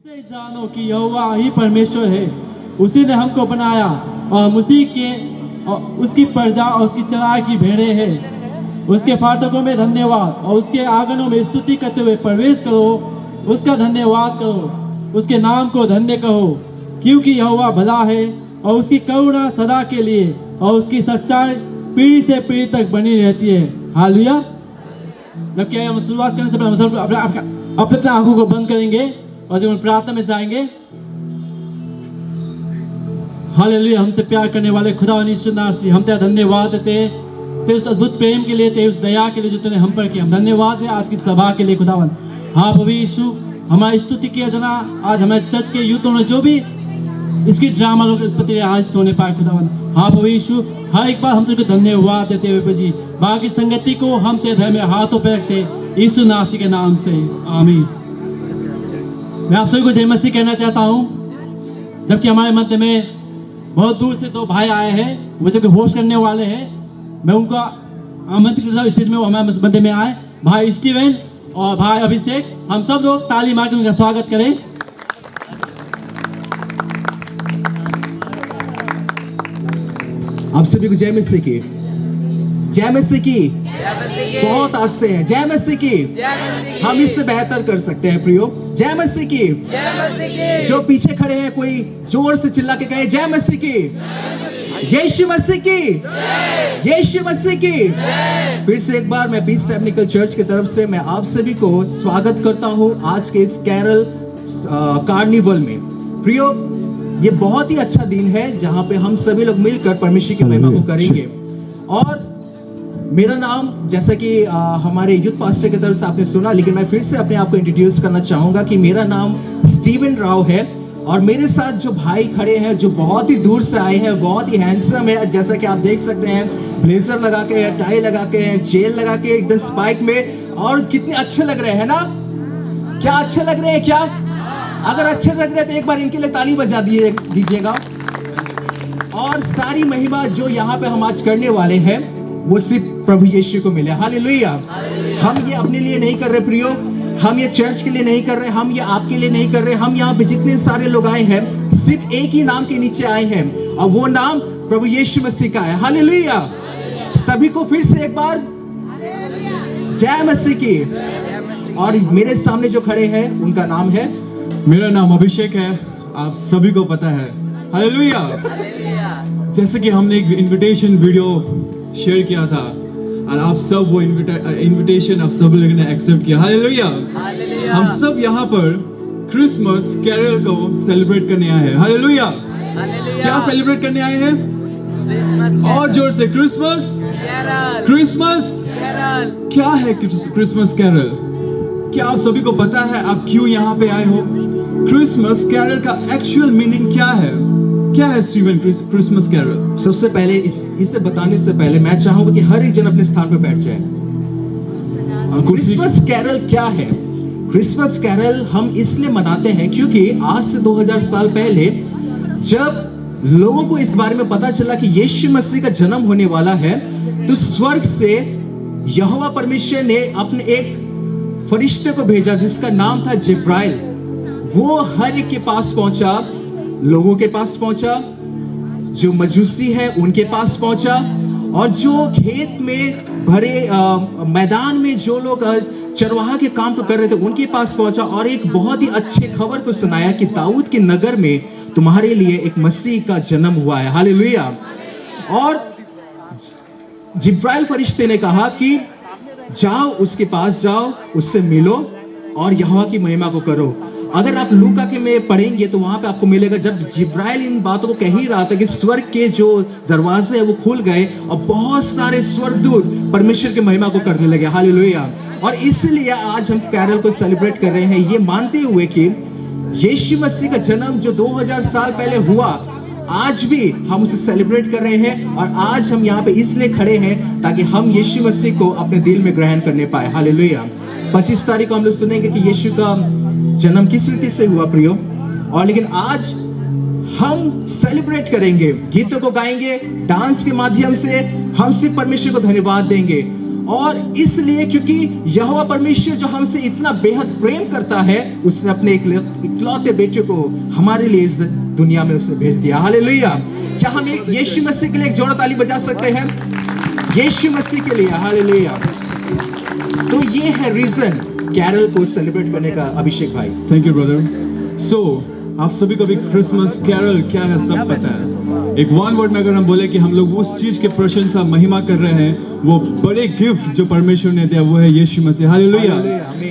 से जानो कि यहोवा ही परमेश्वर है, उसी ने हमको बनाया और उसी के और उसकी प्रजा और उसकी चराई की भेड़ें हैं। उसके फाटकों में धन्यवाद और उसके आंगनों में स्तुति करते हुए प्रवेश करो, उसका धन्यवाद करो, उसके नाम को धन्य कहो, क्योंकि यहोवा भला है और उसकी करुणा सदा के लिए और उसकी सच्चाई पीढ़ी से पीढ़ी तक बनी रहती है। हालेलुया। जबकि हम शुरुआत करने से पहले हम सब अपने आंखों को बंद करेंगे और जब हम प्रार्थना में जाएंगे। हालेलुया। हमसे प्यार करने वाले खुदावन यीशु नासरी, हम तेरा धन्यवाद देते हैं तेरे उस अद्भुत प्रेम के लिए, तेरे उस दया के लिए जो तूने हम पर किया। हम धन्यवाद है आज की सभा के लिए खुदावन। हाँ प्रभु यीशु, हमारी स्तुति किया जना आज हमारे चर्च के यूथों ने जो भी इसकी ड्रामा लोग इस पर तेरे आज सोने पाए खुदावन। हाँ प्रभु यीशु, हर एक बार हम तुझको धन्यवाद देते हुए जी बाकी संगति को हम तेरे धर्म में हाथों पे रखते यीशु नासरी के नाम से, आमीन। मैं आप सभी को जय मसीह कहना चाहता हूँ। जबकि हमारे मध्य में बहुत दूर से दो भाई आए हैं, वो जबकि होस्ट करने वाले हैं, मैं उनका आमंत्रित करता हूँ स्टेज में, वो हमारे मध्य में आए। भाई स्टीवन और भाई अभिषेक, हम सब लोग ताली मार के उनका स्वागत करें। आप सभी को जय मसीह की, जय मसीह की, बहुत आस्ते हैं। जय मसीह की, हम इससे बेहतर कर सकते हैं प्रियो। जय मसीह की, जो पीछे खड़े हैं कोई जोर से चिल्ला के कहे जय मसीह की, यीशु मसीह की, यीशु मसीह की। फिर से एक बार मैं पीस टेक्निकल चर्च की तरफ से मैं आप सभी को स्वागत करता हूं आज के इस कैरल कार्निवल में। प्रियो, ये बहुत ही अच्छा दिन है जहां पे हम सभी लोग मिलकर परमेश्वर की महिमा को करेंगे। और मेरा नाम, जैसा कि हमारे यूथ पास्टर की तरफ से आपने सुना, लेकिन मैं फिर से अपने आप को इंट्रोड्यूस करना चाहूंगा कि मेरा नाम स्टीवन राव है। और मेरे साथ जो भाई खड़े हैं जो बहुत ही दूर से आए हैं, बहुत ही हैंडसम है, जैसा कि आप देख सकते हैं, ब्लेजर लगा के, टाई लगा के, जेल लगा के, एकदम स्पाइक में, और कितने अच्छे लग रहे हैं ना। क्या अच्छे लग रहे हैं क्या? अगर अच्छे लग रहे हैं तो एक बार इनके लिए ताली बजा दीजिएगा। और सारी महिमा जो यहाँ पे हम आज करने वाले हैं वो सिर्फ प्रभु यीशु को मिले। हालेलुया। हम ये अपने लिए नहीं कर रहे प्रियो, हम ये चर्च के लिए नहीं कर रहे, हम ये आपके लिए नहीं कर रहे। हम यहाँ पे जितने सारे लोग आए हैं सिर्फ एक ही नाम के नीचे आए हैं, और वो नाम प्रभु यीशु मसीह का है। हालेलुया। सभी को फिर से एक बार जय मसीह की। और मेरे सामने जो खड़े हैं उनका नाम है, मेरा नाम अभिषेक है, आप सभी को पता है। हालेलुया। जैसे कि हमने एक इनविटेशन वीडियो शेयर किया था और आप सब वो इनविटेशन आप सब लोगों ने एक्सेप्ट किया। हालेलुया। हम सब यहाँ पर क्रिसमस कैरल को सेलिब्रेट करने आए हैं। हालेलुया। क्या सेलिब्रेट करने आए हैं? और जोर से, क्रिसमस क्रिसमस। क्या है क्रिसमस कैरल? क्या आप सभी को पता है आप क्यों यहाँ पे आए हो? क्रिसमस कैरल का एक्चुअल मीनिंग क्या है? क्या है स्टीवन क्रिसमस कैरल? सबसे पहले इसे बताने से पहले मैं चाहूंगा कि हर एक जन अपने स्थान पर बैठ जाए। क्रिसमस कैरल क्या है? क्रिसमस कैरल हम इसलिए मनाते हैं क्योंकि आज से 2000 साल पहले जब लोगों को इस बारे में पता चला कि यीशु मसीह का जन्म होने वाला है, तो स्वर्ग से यहोवा परमेश्वर ने अपने एक फरिश्ते को भेजा जिसका नाम था जिब्राइल। वो हर एक के पास पहुंचा, लोगों के पास पहुंचा, जो मजूसी है उनके पास पहुंचा, और जो खेत में भरे मैदान में जो लोग चरवाहा के काम को कर रहे थे उनके पास पहुंचा, और एक बहुत ही अच्छे खबर को सुनाया कि दाऊद के नगर में तुम्हारे लिए एक मसीह का जन्म हुआ है। हालेलुया। और जिब्राइल फरिश्ते ने कहा कि जाओ, उसके पास जाओ, उससे मिलो और यहोवा की महिमा को करो। अगर आप लूका के में पढ़ेंगे तो वहां पे आपको मिलेगा जब जिब्राइल इन बातों को कह ही रहा था कि स्वर्ग के जो दरवाजे हैं वो खुल गए और बहुत सारे स्वर्गदूत परमेश्वर की महिमा को करने लगे। हालेलुया। और इसलिए आज हम कैरल को सेलिब्रेट कर रहे हैं, ये मानते हुए कि यीशु मसीह का जन्म जो 2000 साल पहले हुआ, आज भी हम उसे सेलिब्रेट कर रहे हैं। और आज हम यहाँ पे इसलिए खड़े हैं ताकि हम यीशु मसीह को अपने दिल में ग्रहण करने पाए। हालेलुया। 25 तारीख को हम लोग सुनेंगे कि यीशु का जन्म किस रीति से हुआ प्रियो। और लेकिन आज हम सेलिब्रेट करेंगे, गीतों को गाएंगे, डांस के माध्यम से हम सिर्फ परमेश्वर को धन्यवाद देंगे। और इसलिए क्योंकि यहोवा परमेश्वर जो हमसे इतना बेहद प्रेम करता है, उसने अपने इकलौते बेटे को हमारे लिए इस दुनिया में उसने भेज दिया। हालेलुया। क्या हम यीशु मसीह के लिए एक जोड़ा ताली बजा सकते हैं? यीशु मसीह के लिए। हालेलुया। तो ये है रीजन कैरल को सेलिब्रेट करने का, अभिषेक भाई। Thank you brother. सो आप सभी को भी क्रिसमस कैरल क्या है सब पता है। एक वन वर्ड में अगर हम बोले कि हम लोग उस चीज के प्रशंसा महिमा कर रहे हैं, वो बड़े गिफ्ट जो परमेश्वर ने दिया वो है यीशु मसीह। हालेलुया।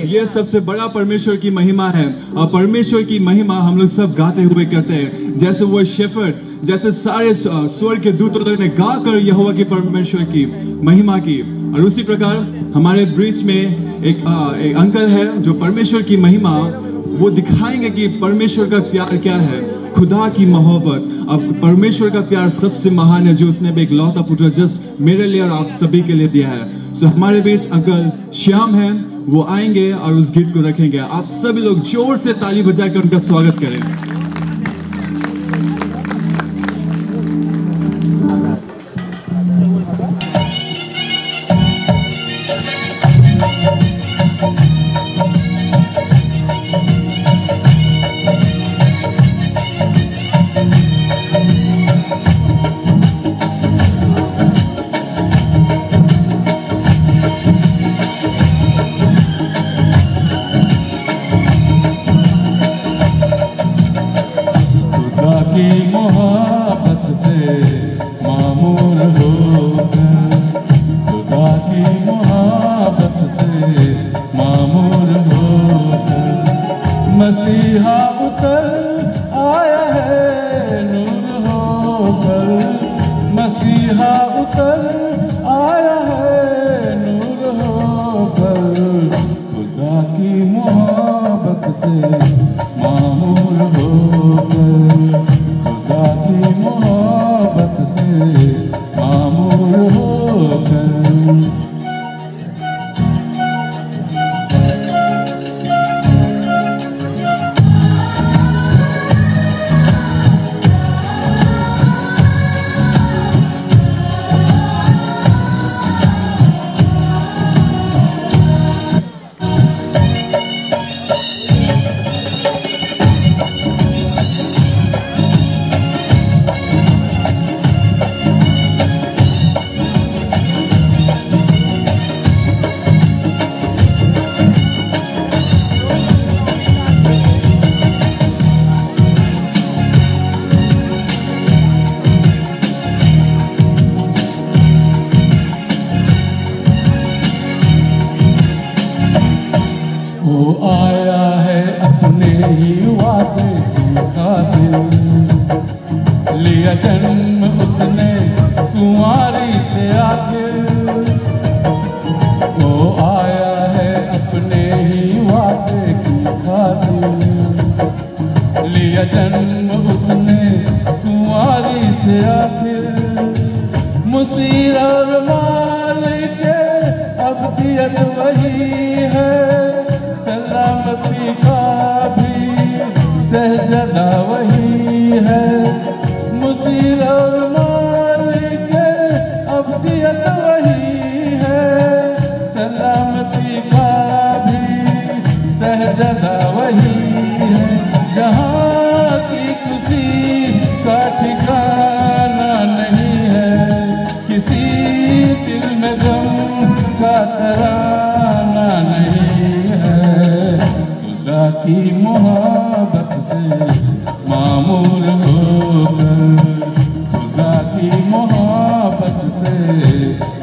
ये सबसे बड़ा परमेश्वर की महिमा है, और परमेश्वर की महिमा हम लोग सब गाते हुए करते हैं। जैसे वो शेफर्ड, जैसे सारे स्वर्ग के दूतों ने गा कर यहोवा की परमेश्वर की महिमा की, और उसी प्रकार हमारे ब्रिज में एक अंकल है जो परमेश्वर की महिमा वो दिखाएंगे कि परमेश्वर का प्यार क्या है, खुदा की मोहब्बत। अब परमेश्वर का प्यार सबसे महान है, जो उसने भी एक लौता पुत्र जस्ट मेरे लिए और आप सभी के लिए दिया है। सो हमारे बीच अंकल श्याम हैं, वो आएंगे और उस गीत को रखेंगे। आप सभी लोग जोर से ताली बजाकर उनका स्वागत करें। मोहब्बत से मामूर होकर, खुदा की मोहब्बत से मामूर होकर, मसीहा उतर आया है नूर होकर, मसीहा उतर आया है नूर होकर, खुदा की मोहब्बत से मामूर होकर, खुदा की मोहब्बत से मामूर होकर। वो आया है अपने ही वादे की खातिर, लिया जन्म उसने कुंवारी से आखिर। वो आया है अपने ही वादे की खातिर, लिया जन्म उसने कुंवारी से आखिर। मुसीर और मालिक अब्दियत वही है, सलामती का भी सहजदा वही है। मुसीर और मालिक अब्दियत वही है, सलामती का भी सहजदा वही है। जहाँ की खुशी का ठिकाना नहीं है, किसी दिल में गम का तराना नहीं है। खुदा की मोहब्बत से मामूर होकर, खुदा की मोहब्बत से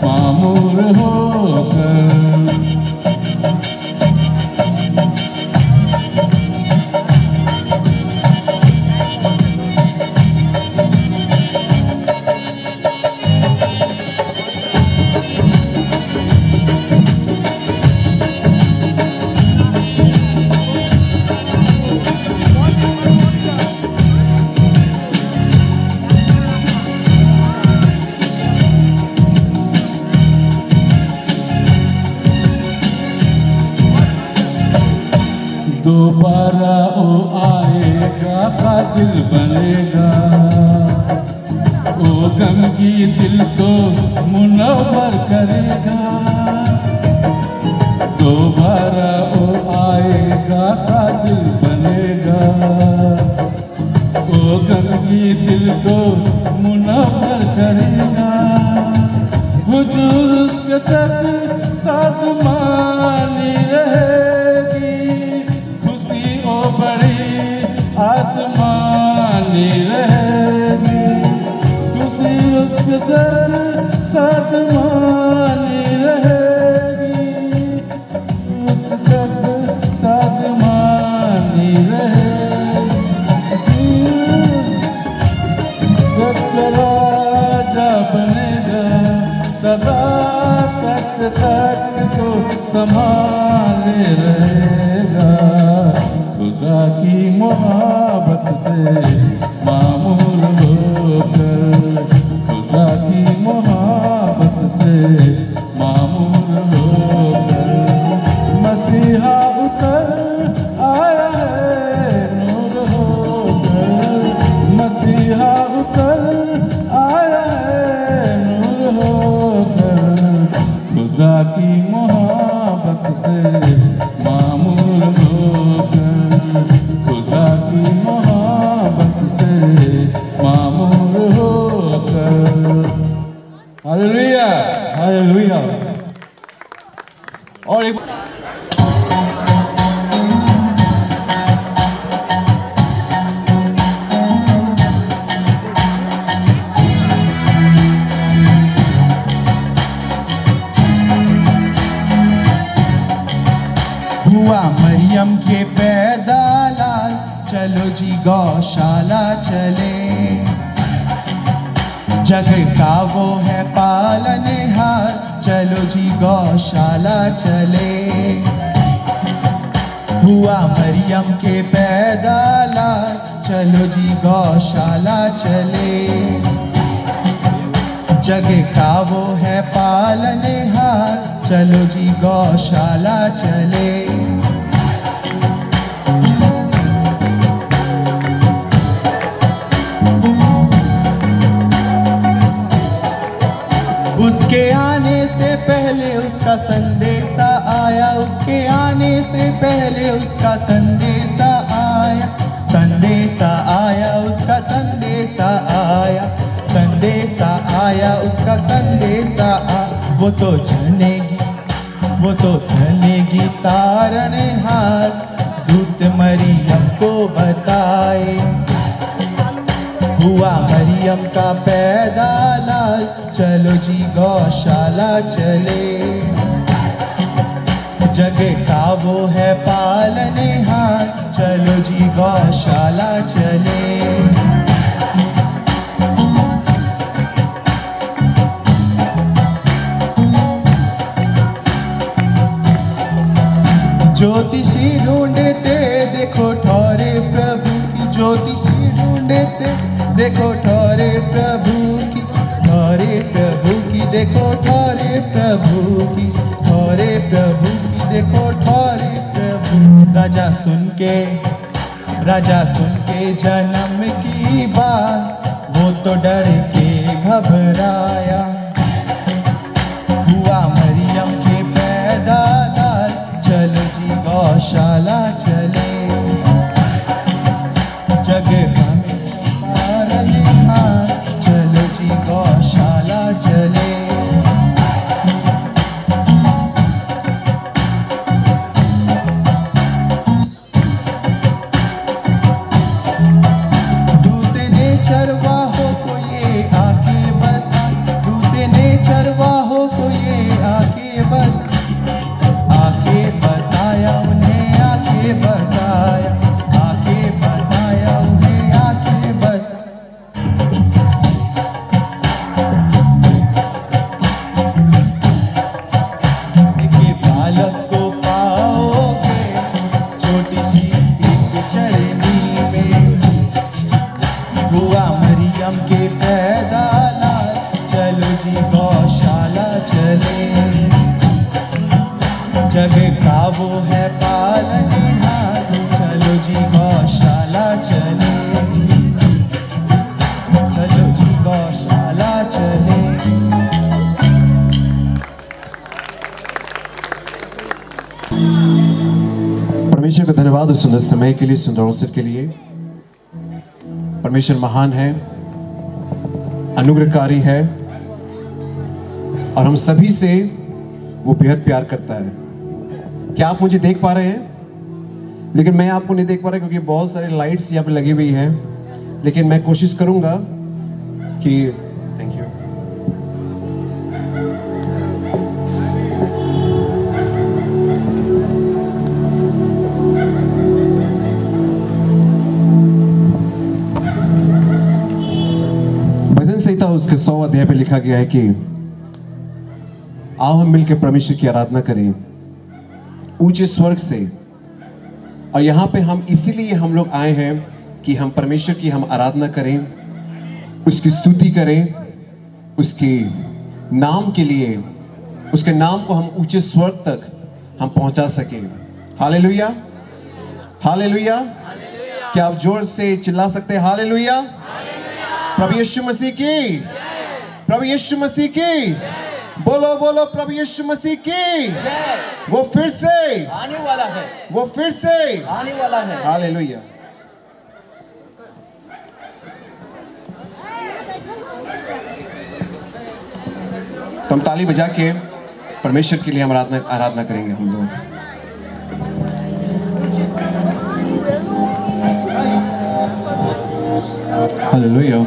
मामूर होकर। दोबारा ओ आएगा कातिल बनेगा, ओ गमगी दिल को मुनव्वर करेगा। सभी दिल को मुनव्वर करेगा। हुजूर के तक साजमानी रहेगी, खुशी ओ बड़ी आसमानी रहेगी। खुशी उसके तक साजमानी रहेगी, उसके तक साजमानी रहेगी। जब राजा बनेगा सदा तख्त को संभाले रहेगा। खुदा की मोहब्बत से मामूर होकर, खुदा की मोहब्बत से मामूर होकर मसीहा उतर आया है नूर होकर। मसीहा उतर आया है नूर होकर, खुदा की मोहब्बत से मामूर होकर, खुदा की मोहब्बत से मामूर होकर। Hallelujah, hallelujah. और एक हुआ मरियम के पैदा लाल, चलो जी गौशाला चले। जग का वो है पालनहार, चलो जी गौशाला चले। हुआ मरियम के पैदा लाल, चलो जी गौशाला चले। जग का वो है पालनहार, चलो जी गौशाला चले। उसके आने से पहले उसका संदेशा आया, उसके आने से पहले उसका संदेशा आया। संदेशा आया उसका संदेशा आया, संदेशा आया उसका संदेशा आया। वो तो चलेगी, वो तो चलेगी तारनहार, दूत मरियम को बताए। हुआ मरियम का पैदा लाल, चलो जी गौशाला चले। जग का वो है पालनहार, चलो जी गौशाला चले। ज्योतिषी ढूंढते देखो ठौरे प्रभु की, ज्योतिषी ढूंढते देखो ठौरे प्रभु की, ठौरे प्रभु की देखो ठौरे प्रभु की, ठौरे प्रभु की देखो ठौरे प्रभु। राजा सुन के जन्म की बात, वो तो डर के घबराया। हुआ मरियम के पैदा लाल, चलो जी गौशाला चले। जग हमें पालनहार, चलो जी गौशाला चले। दूत ने चरवाहों को ये आके बता, दूत ने चरवाहों को ये आके बताया उन्हें, आके बताया, आके बताया उन्हें, आके के बालक को पाओगे छोटी सी एक चरनी में। हुआ मरियम के पैदा लाल, चलो जी गौशाला चले। जग का वो है पालनहार, चलो जी गौशाला चले। चलो जी गौशाला चले। परमेश्वर का धन्यवाद उस सुंदर समय के लिए, सुंदर अवसर के लिए। परमेश्वर महान है, अनुग्रहकारी है और हम सभी से वो बेहद प्यार करता है। क्या आप मुझे देख पा रहे हैं? लेकिन मैं आपको नहीं देख पा रहा क्योंकि बहुत सारे लाइट्स यहाँ पे लगी हुई हैं, लेकिन मैं कोशिश करूंगा कि थैंक यू। भजन संहिता उसके 100 अध्याय पे लिखा गया है कि आओ हम मिलकर परमेश्वर की आराधना करें ऊंचे स्वर्ग से। और यहाँ पे हम इसीलिए हम लोग आए हैं कि हम परमेश्वर की हम आराधना करें, उसकी स्तुति करें, उसके नाम के लिए, उसके नाम को हम ऊंचे स्वर्ग तक हम पहुंचा सकें। Hallelujah, hallelujah. क्या आप जोर से चिल्ला सकते हैं हालेलुया? प्रभु यीशु मसीह की, प्रभु यीशु मसीह की, बोलो बोलो प्रभु यीशु मसीह की। वो फिर से आने वाला है, वो फिर से आने वाला है। हालेलुया। तो हम ताली बजा के परमेश्वर के लिए हम आराधना करेंगे हम लोग। हालेलुया।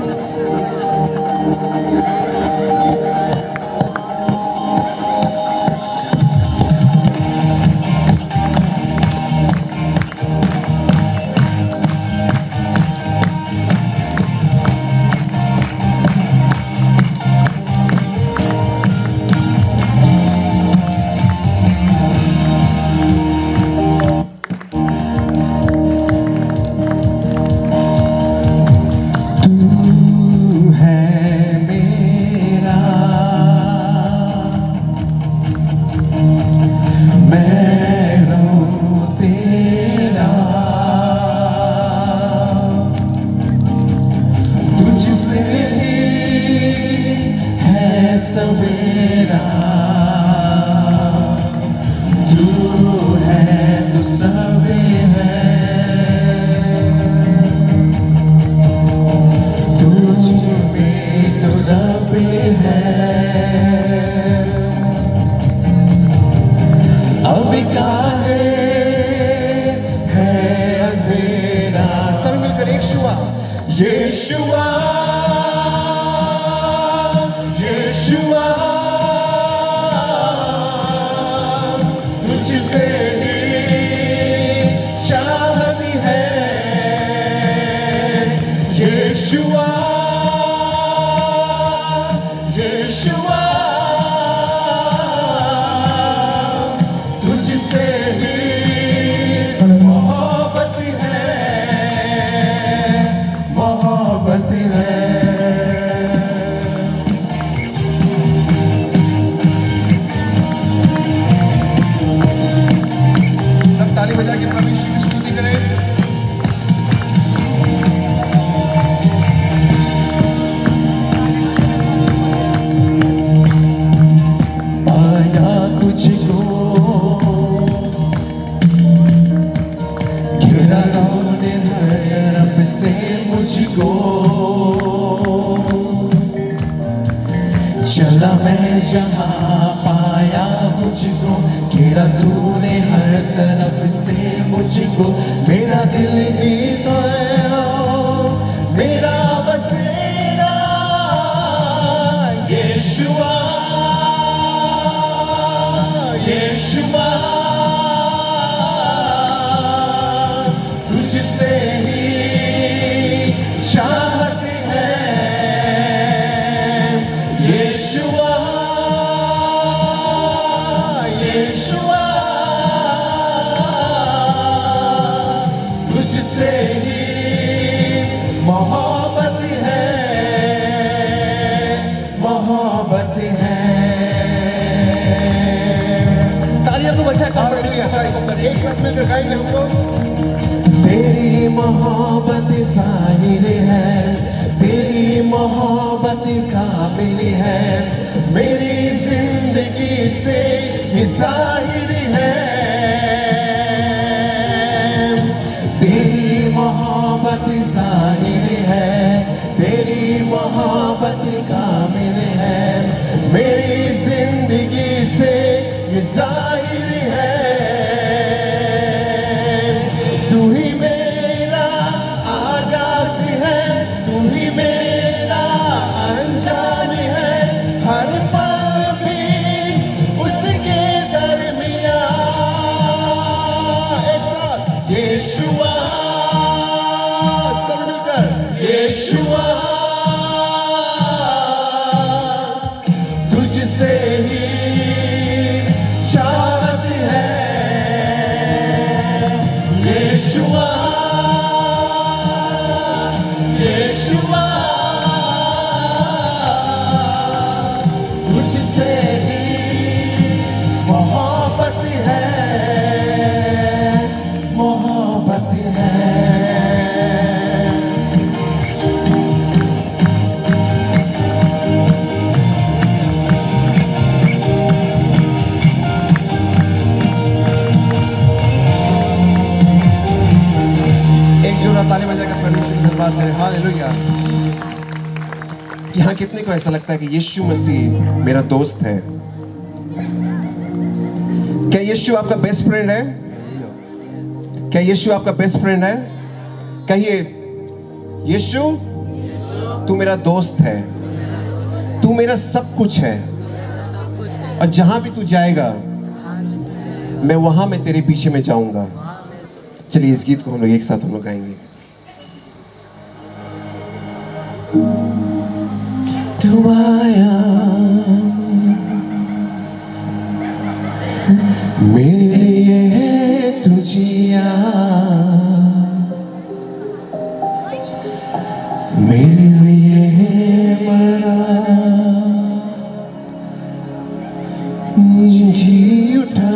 तू है मेरा, मैं हूँ तेरा, तुझसे ही है सवेरा, तू है तो सभी है, तुझ में तो सब है। अब काहे है अंधेरा, सब मिलकर एक शुआ, यीशुआ यीशुआ, तुझसे ही चाहती है यीशुआ यीशुआ, तुझसे ही मोहब्बत है, मोहब्बत है। सब ताली बजा के परमेश्वर की स्तुति करें। पाया तुझको, घेरा तूने हर तरफ से मुझको, चला मैं जहाँ पाया तुझको, घेरा तूने हर तरफ से मुझको, मेरा दिल ही तो है ओ, मेरा बसेरा यीशुआ यीशुआ, तुझसे ही चाहते हैं यीशुआ यीशुआ, तुझसे ही मोहब्बत है, मोहब्बत है। तालियों को बजा कर एक साथ मिलकर गाएंगे हम लोग। तेरी मोहब्बत साहिर है, तेरी मोहब्बत काबिल है, मेरी जिंदगी से ये जाहिर है। तेरी मोहब्बत जाहिर है, यीशुआ तुझसे ही चाहत है यीशुआ यीशुआ तुझसे ही मोहब्बत है मोहब्बत है एक जोड़ा ताली बजाकर परमेश्वर की धन्यवाद करें हालेलुया। यहाँ कितने को ऐसा लगता है कि यीशु मसीह मेरा दोस्त है? क्या यीशु आपका बेस्ट फ्रेंड है? क्या यीशु आपका बेस्ट फ्रेंड है? कहिए यीशु तू मेरा दोस्त है, तू मेरा सब कुछ है और जहां भी तू जाएगा मैं वहां में तेरे पीछे में जाऊंगा। चलिए इस गीत को हम लोग एक साथ हम लोग गाएंगे। तू आया मेरे लिए तू जिया मेरे लिए मरा जी उठा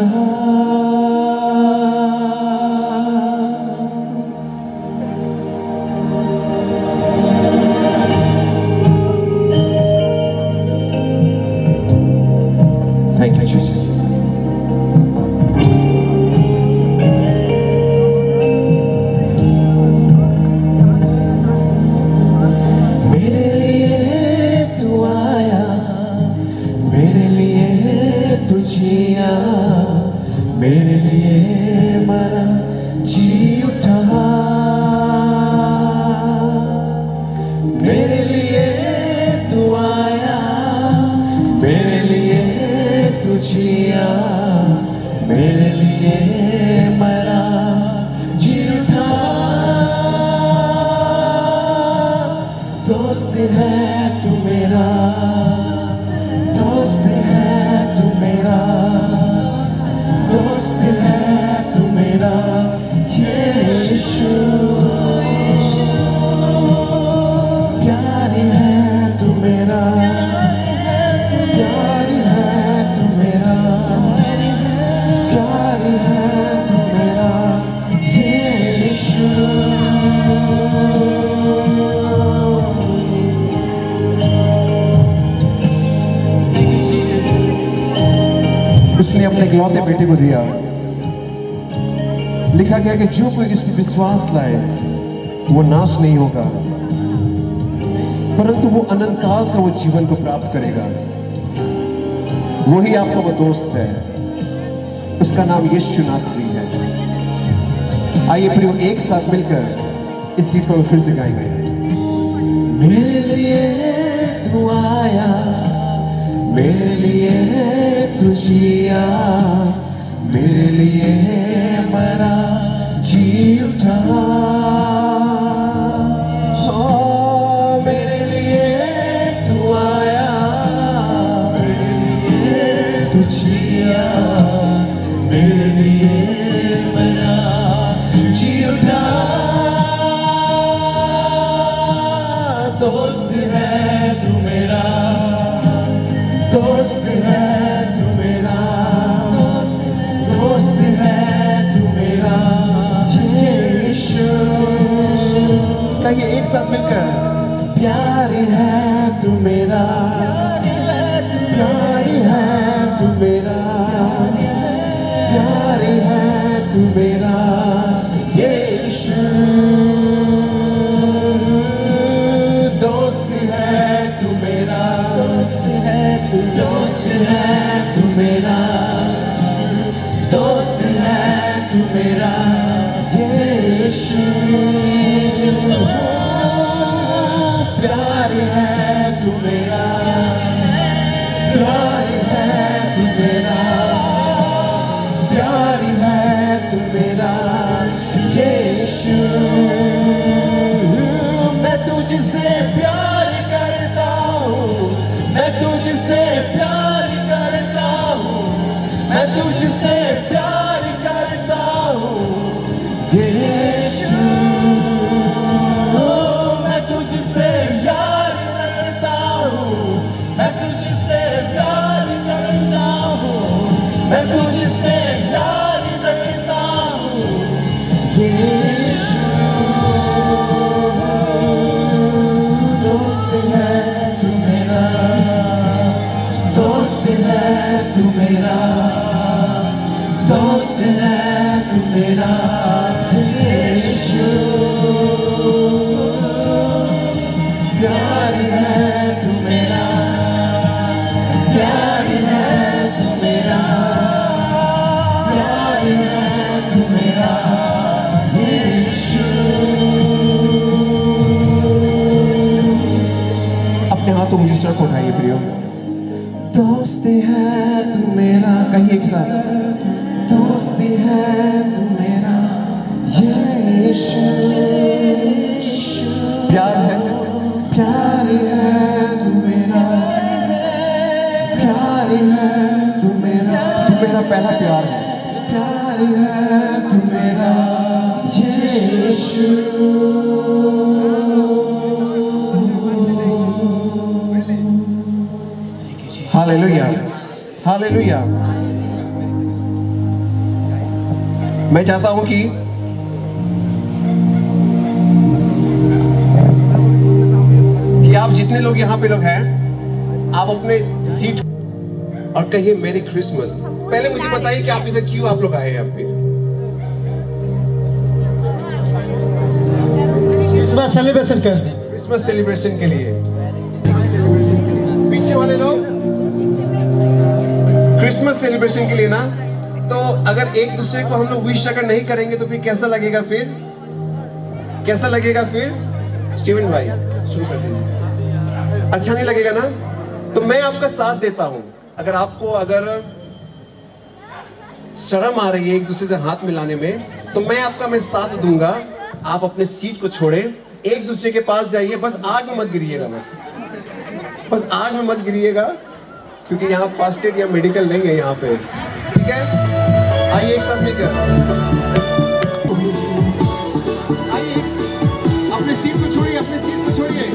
Thank you, Jesus. मेरे लिए तू आया, मेरे लिए तू जिया, मेरे लिए मरा, जी उठा। मेरे लिए तू आया, मेरे लिए तू जिया, मेरे लिए मरा, जी उठा। दोस्त है तू मेरा, दोस्त है तू मेरा, दोस्त है तू मेरा, यीशु। प्यार है तू मेरा, प्यार है तू मेरा, प्यार है तू मेरा, यीशु। उसने अपने इकलौते बेटे को दिया। लिखा गया कि जो कोई इस पर विश्वास लाए वो नाश नहीं होगा परंतु वो अनंत काल का वो जीवन को प्राप्त करेगा। वही आपका वो दोस्त है, उसका नाम यीशु नासरी है। आइए प्रियो एक साथ मिलकर इस गीत को हम फिर से गाएंगे। मेरे लिए तू आया, मेरे लिए तू जिया, मेरे लिए मरा, जी उठा। ओ, मेरे लिए तू आया, मेरे लिए तू जिया, मेरे लिए मरा, जी उठा। दोस्त है तू मेरा, दोस्त है तू मेरा, दोस्त है तू मेरा, यीशु। कहिए एक साथ मिलकर, प्यार है तू मेरा, प्यार है तू मेरा, प्यार है तू मेरा, यीशु। दोस्त है तू मेरा, दोस्त है तू, दोस्त है तू मेरा, दोस्त है तू मेरा, यीशु। प्यार है तू मेरा, प्यार है तू मेरा, प्यार है तू मेरा, तो मुझे सिर्फ उठाइए प्रियो। दोस्ती है तू मेरा, कहिए एक साथ, दोस्ती है तू मेरा यीशु। प्यार है, प्यार है तू मेरा, प्यार है तू मेरा पहला प्यार है, प्यार है तू मेरा यीशु। Hallelujah, hallelujah. मैं चाहता हूं कि आप जितने लोग यहाँ पे लोग हैं, आप अपने सीट और कहिए मेरी क्रिसमस। पहले मुझे बताइए कि आप इधर क्यों आप लोग आए हैं यहाँ पे? क्रिसमस सेलिब्रेशन कर, क्रिसमस सेलिब्रेशन के लिए। पीछे वाले लोग क्रिसमस सेलिब्रेशन के लिए ना, तो अगर एक दूसरे को हम लोग विश अगर नहीं करेंगे तो फिर कैसा लगेगा? फिर कैसा लगेगा? फिर स्टीवन भाई शुरू कर दीजिए। अच्छा नहीं लगेगा ना? तो मैं आपका साथ देता हूं। अगर आपको अगर शर्म आ रही है एक दूसरे से हाथ मिलाने में, तो मैं साथ दूंगा। आप अपने सीट को छोड़े, एक दूसरे के पास जाइए, बस आग में मत गिरिएगा, बस आग में मत गिरिएगा, क्योंकि यहाँ फास्ट एड या मेडिकल नहीं है यहाँ पे, ठीक है? आइए एक साथ मिलकर, आइए अपने सीट को छोड़िए, अपने सीट को छोड़िए।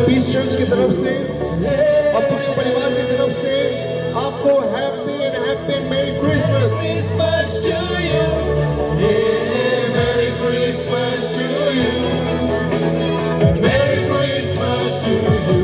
पीस चर्च की तरफ से और पूरे परिवार की तरफ से आपको happy and merry Christmas to you, merry Christmas to you, merry Christmas to you,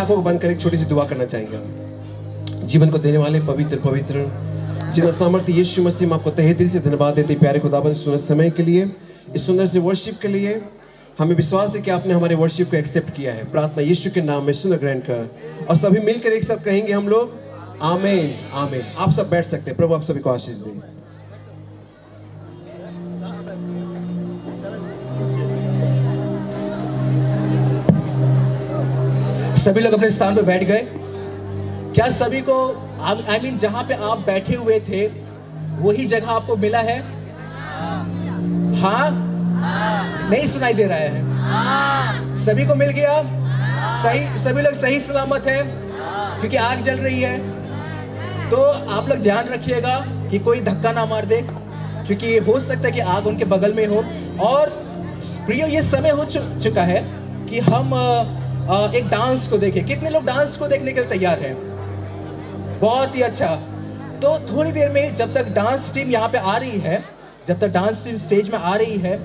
आंखों को बंद कर एक छोटी सी दुआ करना चाहेंगे हम। जीवन को देने वाले पवित्र पवित्र जितना सामर्थ्य यीशु मसीह, हम आपको तहे दिल से धन्यवाद देते हैं प्यारे खुदाबंद सुंदर समय के लिए, इस सुंदर से वर्शिप के लिए। हमें विश्वास है कि आपने हमारे वर्शिप को एक्सेप्ट किया है। प्रार्थना यीशु के नाम में सुंदर ग्रहण कर, और सभी मिलकर एक साथ कहेंगे हम लोग आमीन आमीन। आप सब बैठ सकते हैं। प्रभु आप सभी को आशीष दे। सभी लोग अपने स्थान पर बैठ गए। क्या सभी को आई मीन जहां पे आप बैठे हुए थे वही जगह आपको मिला है? हाँ, नहीं सुनाई दे रहा है? सभी को मिल गया? सही, सभी लोग सही सलामत हैं? क्योंकि आग जल रही है तो आप लोग ध्यान रखिएगा कि कोई धक्का ना मार दे, क्योंकि हो सकता है कि आग उनके बगल में हो। और प्रियो, ये समय हो चुका है कि हम एक डांस को देखें। कितने लोग डांस को देखने के लिए तैयार हैं? बहुत ही अच्छा। तो थोड़ी देर में जब तक डांस टीम यहाँ पे आ रही है, जब तक डांस टीम स्टेज में आ रही है,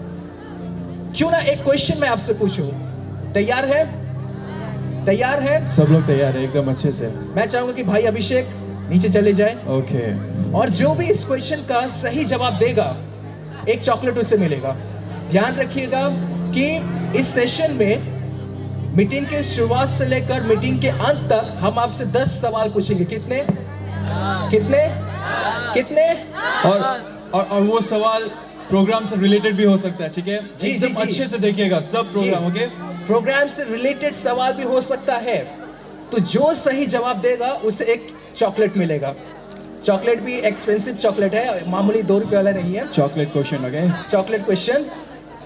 क्यों ना एक क्वेश्चन मैं आपसे पूछूं। तैयार है? तैयार है? सब लोग तैयार है एकदम अच्छे से। मैं चाहूंगा कि भाई अभिषेक नीचे चले जाए, ओके। और जो भी इस क्वेश्चन का सही जवाब देगा एक चॉकलेट उसे मिलेगा। ध्यान रखिएगा कि इस सेशन में मीटिंग के शुरुआत से लेकर मीटिंग के अंत तक हम आपसे 10 सवाल पूछेंगे। कितने कितने कितने? और वो सवाल प्रोग्राम से रिलेटेड भी हो सकता है, ठीक है? जी, एकदम जी, जी। अच्छे से देखिएगा सब प्रोग्राम, ओके? प्रोग्राम से रिलेटेड सवाल भी हो सकता है। तो जो सही जवाब देगा उसे एक चॉकलेट मिलेगा। चॉकलेट भी एक्सपेंसिव चॉकलेट है, मामूली 2 रुपए वाला नहीं है। Chocolate question, okay? Chocolate question.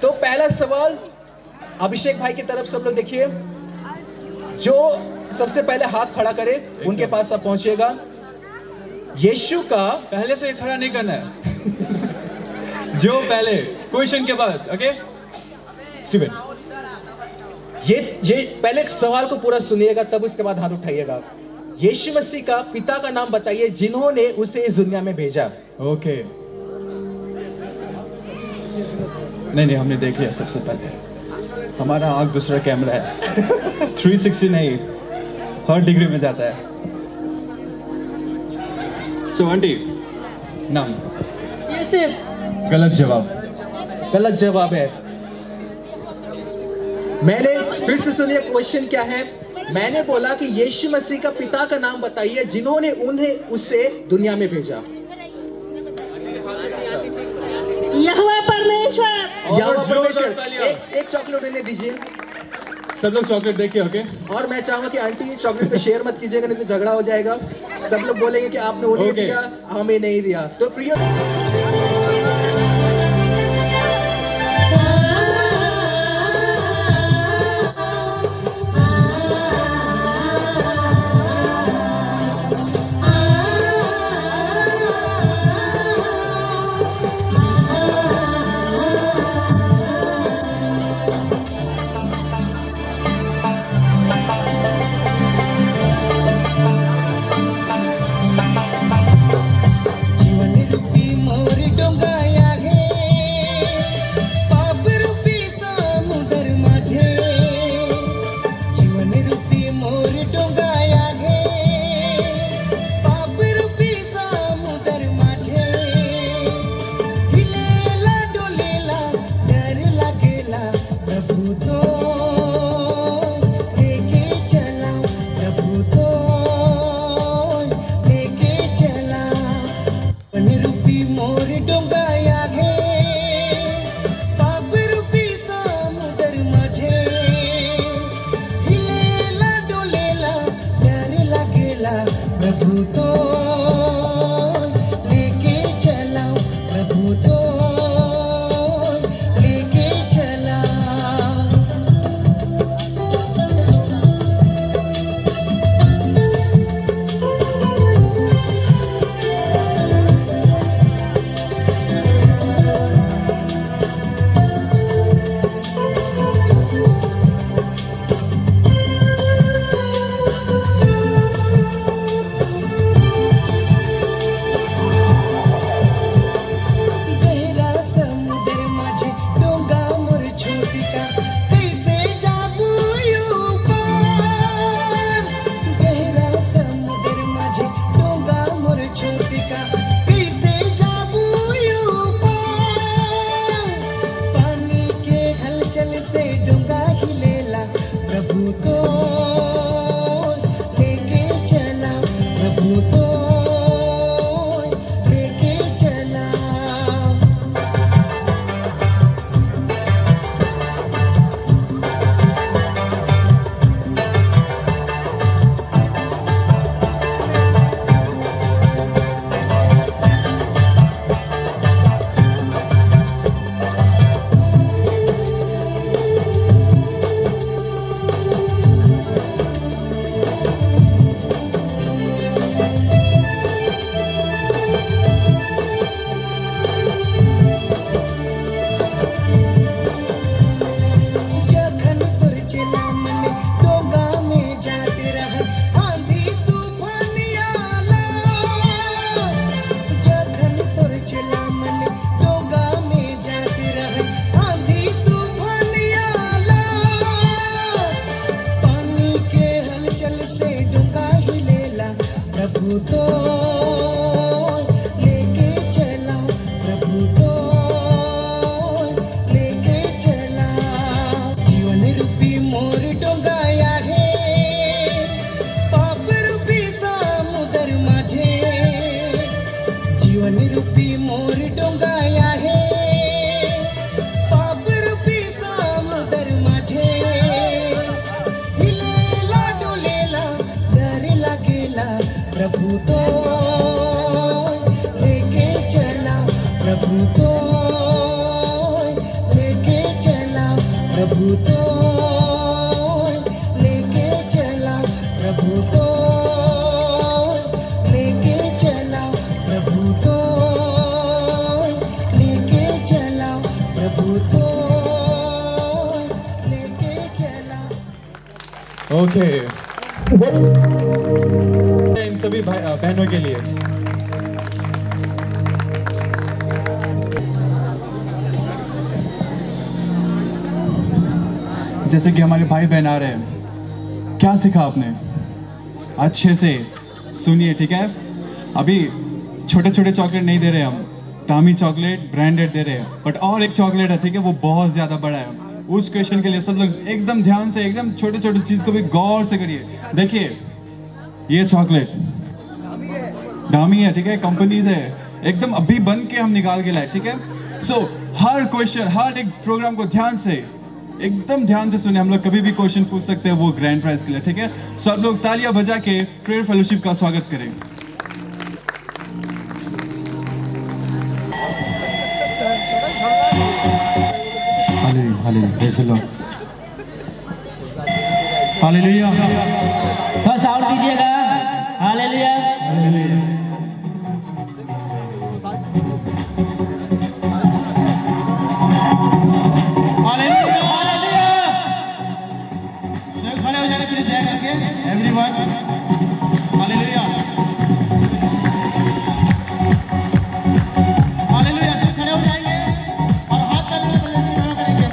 तो पहला सवाल अभिषेक भाई की तरफ सब लोग देखिए। जो सबसे पहले हाथ खड़ा करे उनके पास आप पहुंचिएगा। यीशु का पहले से खड़ा नहीं करना है। जो पहले क्वेश्चन के बाद, ओके? स्टीवन, ये पहले सवाल को पूरा सुनिएगा, तब उसके बाद हाथ उठाइएगा। यीशु मसीह का पिता का नाम बताइए जिन्होंने उसे इस दुनिया में भेजा। ओके। नहीं, हमने देख लिया सबसे पहले। हमारा आंख दूसरा कैमरा है। 360 नहीं, हर डिग्री में जाता है। सो आंटी, नाम? यूसुफ। गलत जवाब। गलत जवाब है। मैंने फिर से सुनिए क्वेश्चन क्या है। मैंने बोला कि यीशु मसीह का पिता का नाम बताइए जिन्होंने उसे दुनिया में भेजा। यहोवा परमेश्वर। यहोवा जोर परमेश्वर। से तालियां। एक चॉकलेट उन्हें दीजिए। सब लोग चॉकलेट देखिए, ओके? और मैं चाहूंगा कि आंटी चॉकलेट पे शेयर मत कीजिएगा, नहीं तो झगड़ा हो जाएगा। सब लोग बोलेंगे कि आपने उन्हें Okay. दिया, हमें नहीं दिया। तो प्रिय जीवन रूपी मोर डोंगाया घे पाप रूपी समुद्र माझे जीवन रूपी मोर डोंगाया घे पाप रूपी समुद्र माझे हिलेला डोलेला डर लागेला प्रभु तो लेके चला प्रभु तो लेके चला जीवन रूपी मोर डोंगाया घे पाप रूपी समुद्र माझे हिलेला डोलेला डर लागेला प्रभु तो लेके चला प्रभु तो लेके चला प्रभु तो लेके चला, प्रभु तो लेके चला. जीवन रूपी मोर डोंगाया है, पाप रूपी समुद्र माझे. जीवन रूपी मोर डोंगाया है, पाप रूपी समुद्र माझे. हिलेला डोलेला डरेला गेला, प्रभु तो लेके चला, प्रभु तो लेके चला, प्रभु तो लेके चला, प्रभु तो लेके चला, प्रभु तो लेके चला, प्रभु तो लेके चला. ओके इन सभी बहनों के लिए जैसे कि हमारे भाई बहन आ रहे हैं, क्या सीखा आपने? अच्छे से सुनिए, ठीक है? अभी छोटे छोटे चॉकलेट नहीं दे रहे हम, टामी चॉकलेट ब्रांडेड दे रहे हैं, बट और एक चॉकलेट है, ठीक है, वो बहुत ज़्यादा बड़ा है. उस क्वेश्चन के लिए सब लोग एकदम ध्यान से, एकदम छोटे छोटे चीज़ को भी गौर से करिए. देखिए ये चॉकलेट दामी है, ठीक है, कंपनीज है, एकदम अभी बन के हम निकाल के लाए, ठीक है. सो हर क्वेश्चन, हर एक प्रोग्राम को ध्यान से, एकदम ध्यान से सुने. हम लोग कभी भी क्वेश्चन पूछ सकते हैं वो ग्रैंड प्राइज के लिए, ठीक है. सो आप लोग तालियां बजा के प्रेयर फेलोशिप का स्वागत करें. हालेलुया. थोड़ा साउंड दीजिएगा. हालेलुया. खड़े हो जाएंगे प्लीज दया करके एवरीवन. हालेलुया. हालेलुया. सब खड़े हो जाएंगे और हाथ ताली में प्रदर्शन करेंगे.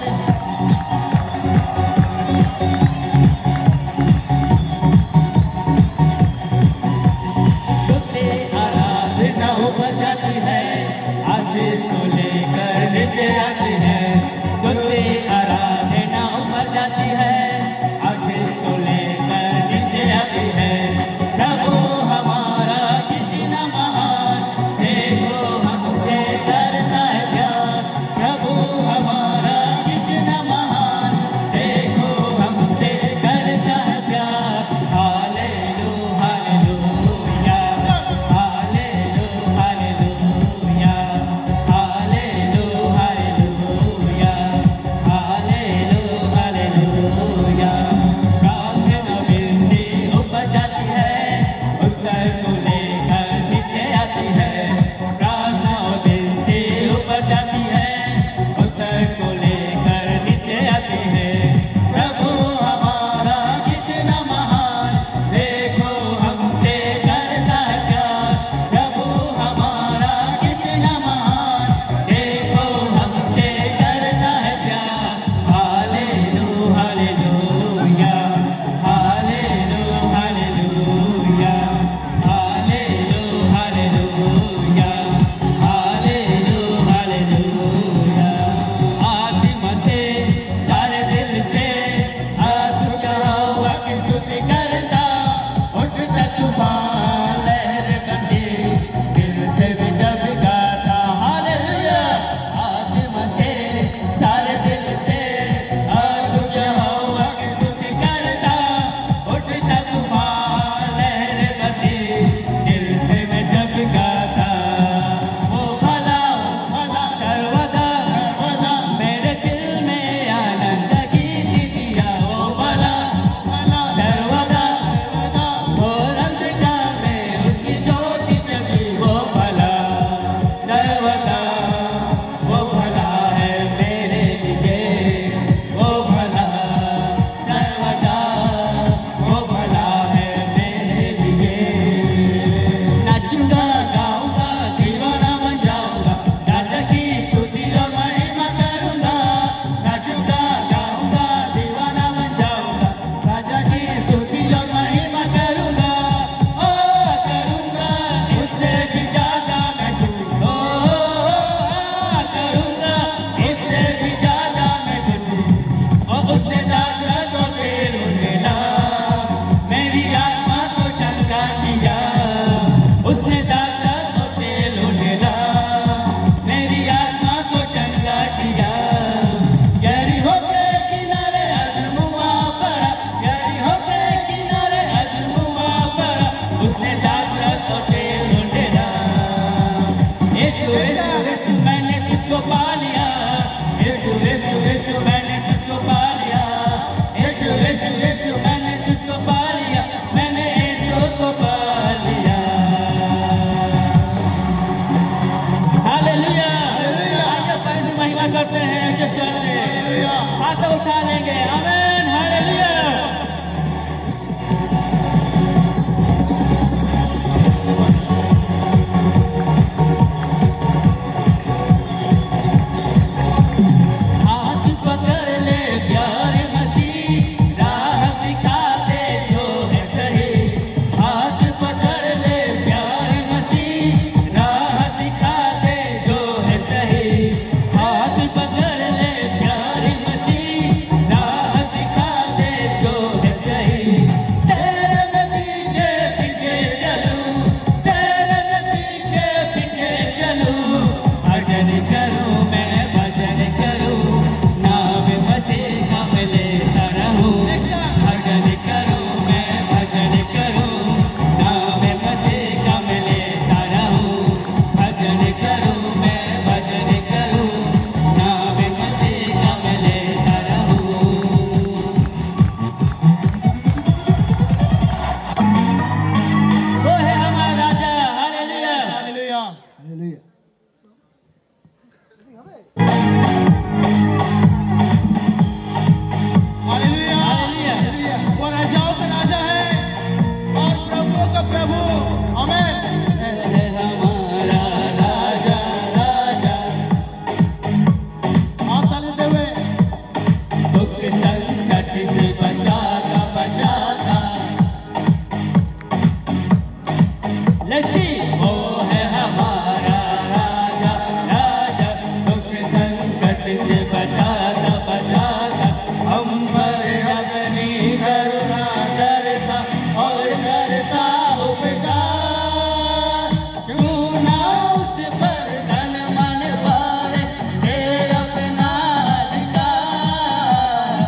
लक्ष्मी वो है हमारा राजा राजा दुख संकट से बचाता बचाता हम पर अपनी करुणा करता और करता उपकार क्यों ना उस पर धन मन वारे दे अपना अधिकार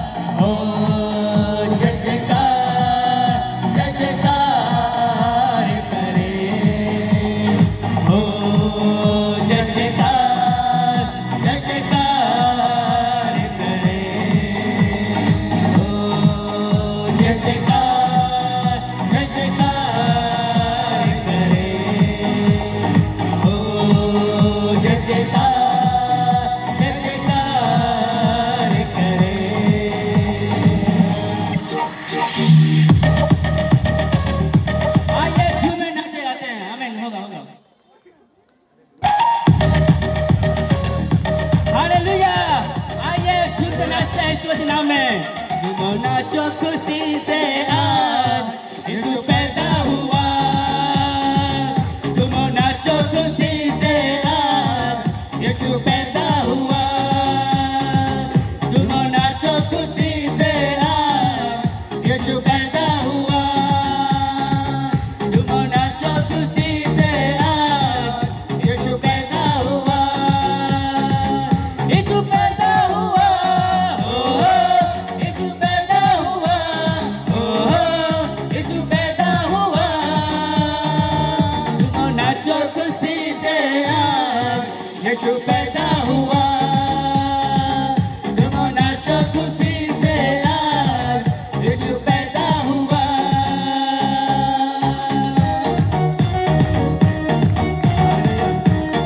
ओ जय जयकार करे ओ जय जयकार करे ओ जय जयकार करे ओ जय जयकार करे आइए झूमे नाचे आते हैं आमीन होगा होगा हालेलुया आइए झूमते नाचते हैं यीशु के नाम में झूमो नाचो खुशी से आज यीशु पैदा हुआ झूमो नाचो खुशी से आज यीशु पैदा हुआ झूमो नाचो खुशी से आज यीशु पैदा हुआ झूमो नाचो खुशी से आज यीशु पैदा हुआ यीशु पैदा हुआ यीशु पैदा हुआ यीशु पैदा हुआ झूमो नाचो खुशी से आज यीशु पैदा हुआ झूमो नाचो खुशी से आज यीशु पैदा हुआ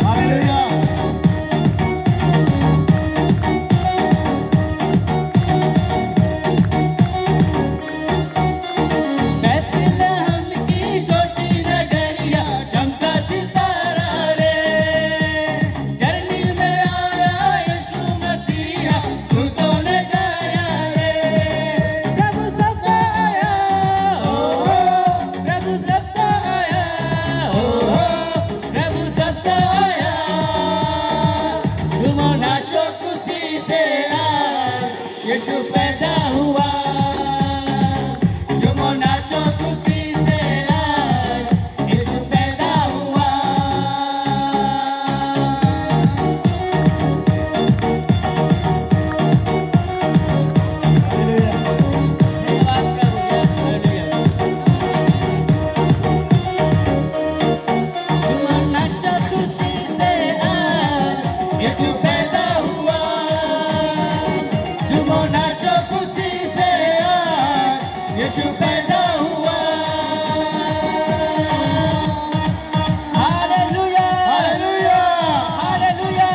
हालेलुया बैतलहम की छोटी नगरिया चमका सितारा रे जर्नी में आया यीशु मसीहा दूतों ने गाया रे प्रभु सबका आया प्रभु सबका आया प्रभु सबका आया झूमो नाचो खुशी से आज यीशु पैदा हुआ झूमो नाचो खुशी से आज यीशु पैदा हुआ धन्यवाद प्रभु हालेलुया झूमो नाचो खुशी से आज यीशु पैदा हुआ झूमो नाचो खुशी से आज यीशु पैदा हुआ हालेलुया हालेलुया हालेलुया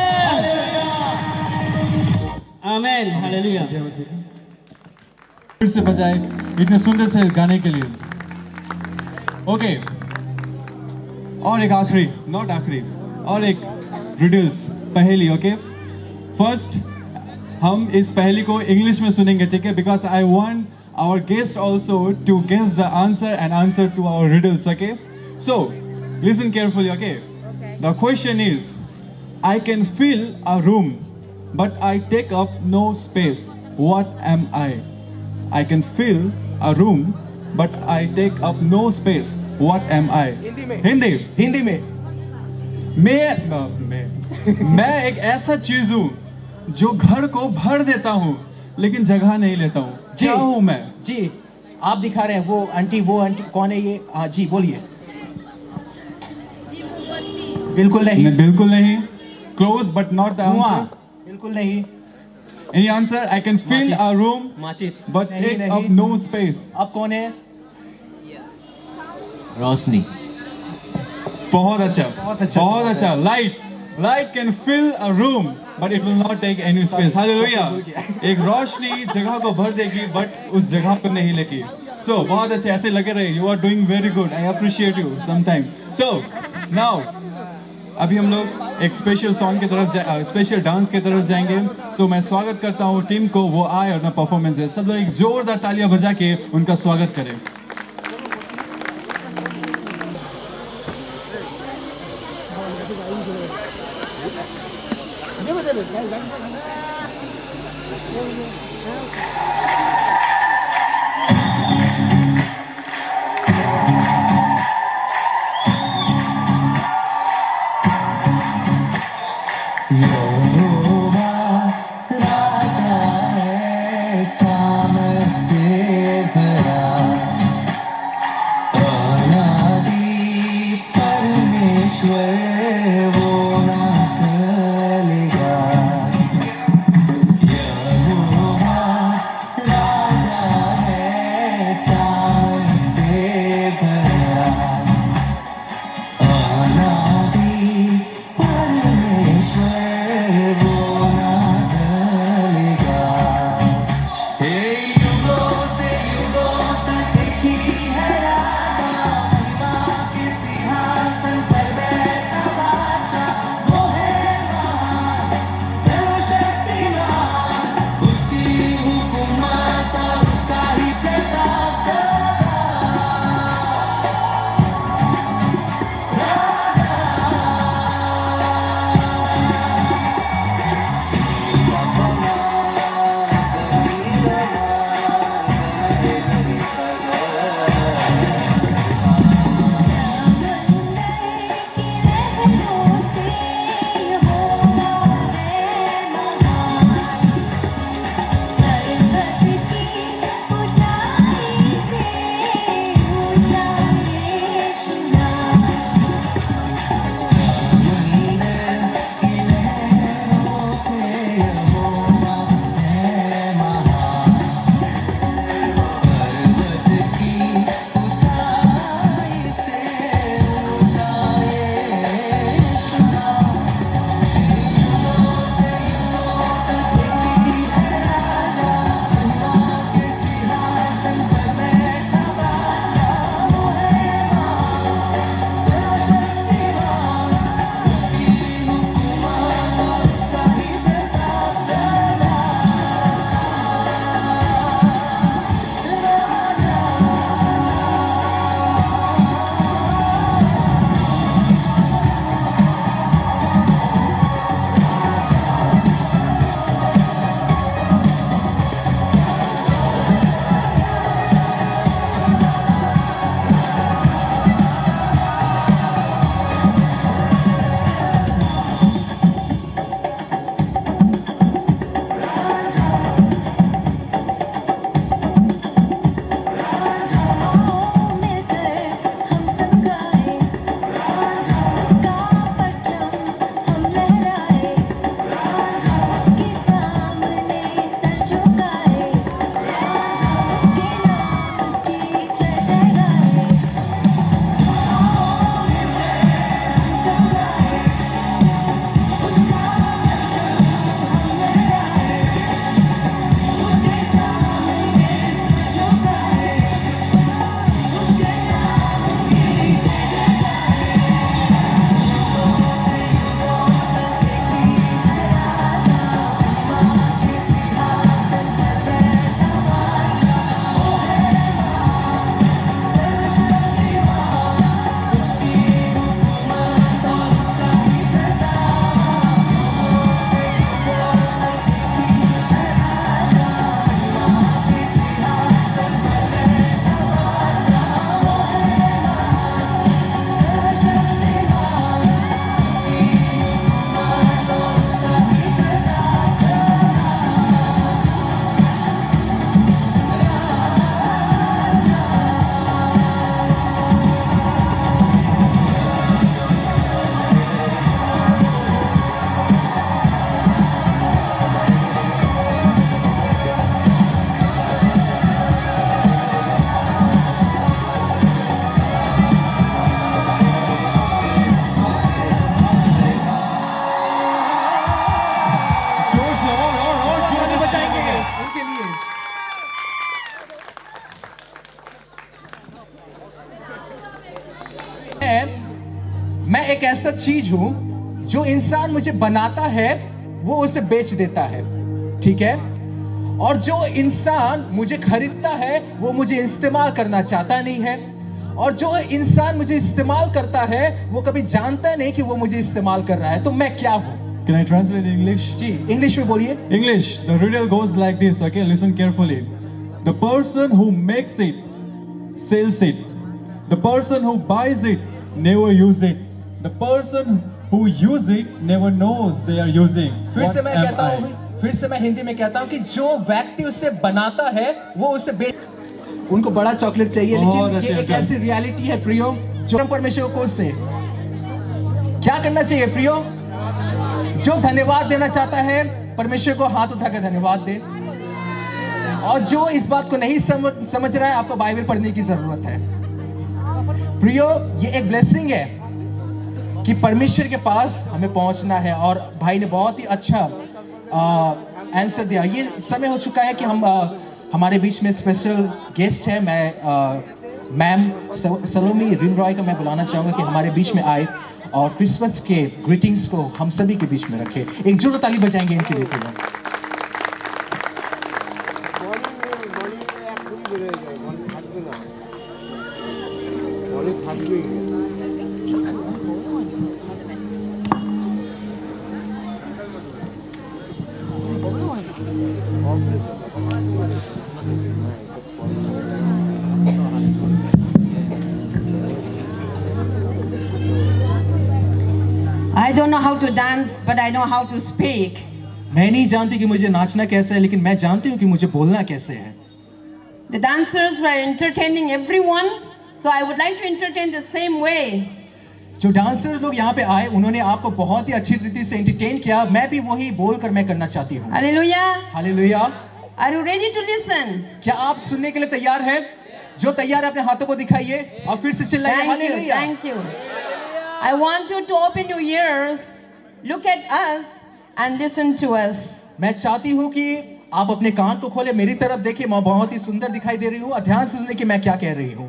आमीन हालेलुया फिर से बजाए इतने सुंदर से गाने के लिए ओके और एक आखिरी नॉट आखिरी और एक रिडल्स पहेली ओके फर्स्ट हम इस पहेली को इंग्लिश में सुनेंगे ठीक है because I want our guest also to guess the answer and answer to our riddles okay so listen carefully okay the question is I can fill a room, but I take up no space. What am I? I can fill a room, but I take up no space. What am I? Hindi Hindi में मैं एक ऐसा चीज हूँ जो घर को भर देता हूँ लेकिन जगह नहीं लेता हूँ क्या हूँ मैं जी आप दिखा रहे हैं वो आंटी कौन है ये हाँ जी बोलिए बिल्कुल नहीं बिल्कुल नहीं क्लोज बट नॉट द धुआं आंसर बिल्कुल नहीं any answer I can fill माचिस। अ रूम माचिस बट नहीं, टेक नहीं। अप नो स्पेस अब कौन है रोशनी बहुत अच्छा बहुत अच्छा, बहुत बहुत अच्छा light can fill a room but it will not take any space hallelujah एक रोशनी जगह को भर देगी बट उस जगह को नहीं लेगी सो बहुत अच्छे ऐसे लगे रहे you are doing very good I appreciate you sometime so now अभी हम लोग एक स्पेशल सॉन्ग की तरफ स्पेशल डांस की तरफ जाएंगे सो मैं स्वागत करता हूँ टीम को वो आए और अपना परफॉर्मेंस है सब लोग एक जोरदार तालियां बजा के उनका स्वागत करें यहोवा राजा है, सामर्थ से भरा, अनादि परमेश्वर वो ना टलेगा। यहोवा राजा है, सामर्थ से भरा, अनादि परमेश्वर वो ना टलेगा। हे युगों से युगों तक एक ही है राजा, महिमा के सिंहासन पर बैठा बादशाह, वो है महान, सर्वशक्तिमान, उसकी हुकूमत और उसका ही प्रताप सदा। मैं एक ऐसा चीज हूं जो इंसान मुझे बनाता है वो उसे बेच देता है, ठीक है। और जो इंसान मुझे खरीदता है वो मुझे इस्तेमाल करना चाहता नहीं है। और जो इंसान मुझे इस्तेमाल करता है वो कभी जानता नहीं कि वो मुझे इस्तेमाल कर रहा है, तो मैं क्या हूँ? Can I translate in English? जी, इंग्लिश में बोलिए। English, the riddle goes like this, okay? Listen carefully. The person who makes it sells it. The person who buys it never use it. The person who use it never knows they are using. फिर से What मैं am कहता I? हूँ, फिर से मैं हिंदी में कहता हूँ कि जो व्यक्ति उसे बनाता है वो उसे बेच, उनको बड़ा चॉकलेट चाहिए, बहुत लेकिन ये अच्छे, एक ऐसी रियलिटी है प्रियो, जो परमेश्वर को से क्या करना चाहिए प्रियो? जो धन्यवाद देना चाहता है परमेश्वर को हाथ उठाकर धन्यवाद दे, और जो इस बात को नहीं समझ रहा है आपको बाइबल पढ़ने की जरूरत है। प्रियो, ये एक ब्लेसिंग है कि परमेश्वर के पास हमें पहुंचना है, और भाई ने बहुत ही अच्छा आंसर दिया। ये समय हो चुका है कि हम हमारे बीच में स्पेशल गेस्ट है, मैं मैम सलोमी रिमरॉय का मैं बुलाना चाहूँगा कि हमारे बीच में आए और क्रिसमस के ग्रीटिंग्स को हम सभी के बीच में रखे। एक जोर ताली बजाएंगे इनके लिए प्रियो। I don't know how to dance, but I know how to speak. मैं नहीं जानती कि मुझे नाचना कैसे है, लेकिन मैं जानती हूँ कि मुझे बोलना कैसे है। The dancers were entertaining everyone, so I would like to entertain the same way. जो डांसर्स लोग यहाँ पे आए उन्होंने आपको बहुत ही अच्छी रीति से एंटरटेन किया, मैं भी वही बोलकर मैं करना चाहती हूँ। Hallelujah. Hallelujah. Are you ready to listen? क्या आप सुनने के लिए तैयार हैं? जो तैयार है अपने हाथों को दिखाइए और फिर से चिल्लाइए Thank you. Hallelujah. Thank you. I want you to open your ears, look at us, and listen to us. मैं चाहती हूँ कि आप अपने कान को खोले, मेरी तरफ देखिए, मैं बहुत ही सुंदर दिखाई दे रही हूँ, और ध्यान से सुनिए कि मैं क्या कह रही हूँ।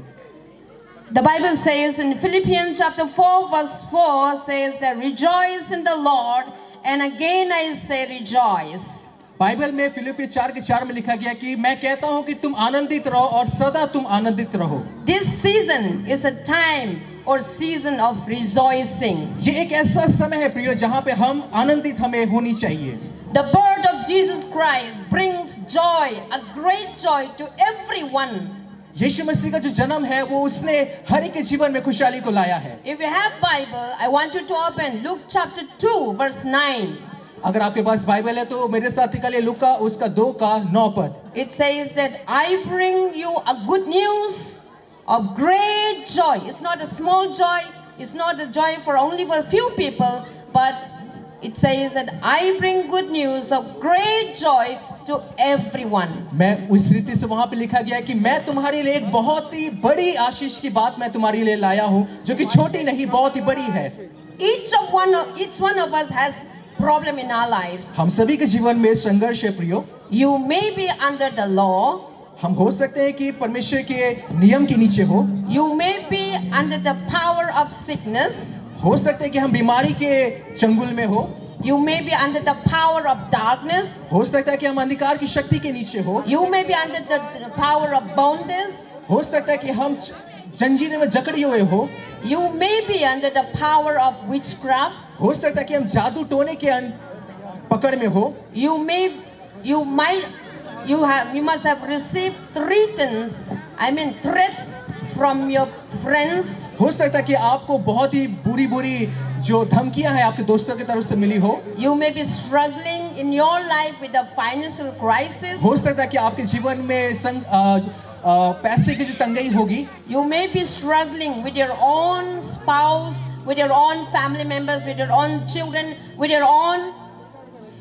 The Bible says in Philippians chapter 4 verse 4 says that rejoice in the Lord, and again I say rejoice. Bible में फिलिप्पी 4:4 में लिखा गया कि मैं कहता हूँ कि तुम आनंदित रहो और सदा तुम आनंदित रहो। This season is a time or season of rejoicing. ये एक ऐसा समय है प्रियो जहाँ पे हम आनंदित हमें होनी चाहिए। The birth of Jesus Christ brings joy, a great joy to everyone. यीशु मसीह का जो जन्म है वो उसने हर एक के जीवन में खुशहाली को लाया है। If you have Bible, I want you to open Luke chapter 2 verse 9. अगर आपके पास बाइबल है तो मेरे साथ निकालिए लूका उसका 2:9 पद। It says that I bring you a good news of great joy. It's not a small joy. It's not a joy for only for a few people, but it says that I bring good news of great joy to everyone. मैं उस रीति से वहां पे लिखा गया है कि मैं तुम्हारे लिए एक बहुत ही बड़ी आशीष की बात मैं तुम्हारे लिए लाया हूं, जो कि छोटी नहीं बहुत ही बड़ी है। Each one of us has problem in our lives. हम सभी के जीवन में संघर्ष है प्रियो। You may be under the law. हम हो सकते हैं कि परमेश्वर के नियम के नीचे हो। You may be under the power of sickness. हो सकते हैं कि हम बीमारी के चंगुल में हो। You may be under the power of darkness. हो सकता है कि हम अंधकार की शक्ति के नीचे हो। You may be under the power of bondage. हो सकता है कि हम जंजीर में जकड़े हुए हो। You may be under the power of witchcraft. हो सकता है कि हम जादू टोने के पकड़ में हो। You must have received threats from your friends. हो सकता है कि आपको बहुत ही बुरी जो धमकियां हैं आपके दोस्तों की तरफ से मिली हो। You may be struggling in your life with a financial crisis. हो सकता है कि आपके जीवन में पैसे की जो तंगी होगी। You may be struggling with your own spouse, with your own family members, with your own children, with your own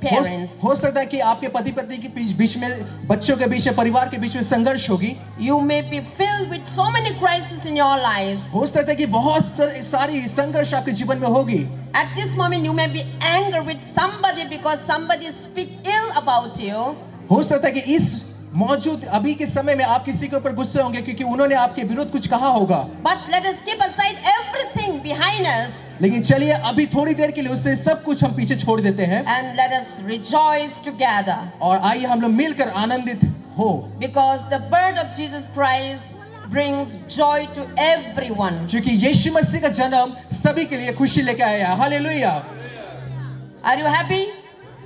parents. हो सकता है कि आपके पति पत्नी के बीच में, बच्चों के बीच में, परिवार के बीच में संघर्ष होगी। You may be filled with so many crises in your lives. हो सकता है कि बहुत सारी संघर्ष आपके जीवन में होगी। At this moment you may be angry with somebody because somebody speak ill about you. हो सकता है कि इस मौजूद अभी के समय में आप किसी के ऊपर गुस्से होंगे क्योंकि उन्होंने आपके विरुद्ध कुछ कहा होगा। But let us keep aside everything behind us. लेकिन चलिए अभी थोड़ी देर के लिए उससे सब कुछ हम पीछे छोड़ देते हैं। And let us rejoice together. और आइए हम लोग मिलकर आनंदित हो। Because the birth of Jesus Christ brings joy to everyone. क्योंकि यीशु मसीह का जन्म सभी के लिए खुशी लेके आया है। हालेलुया। Are you happy?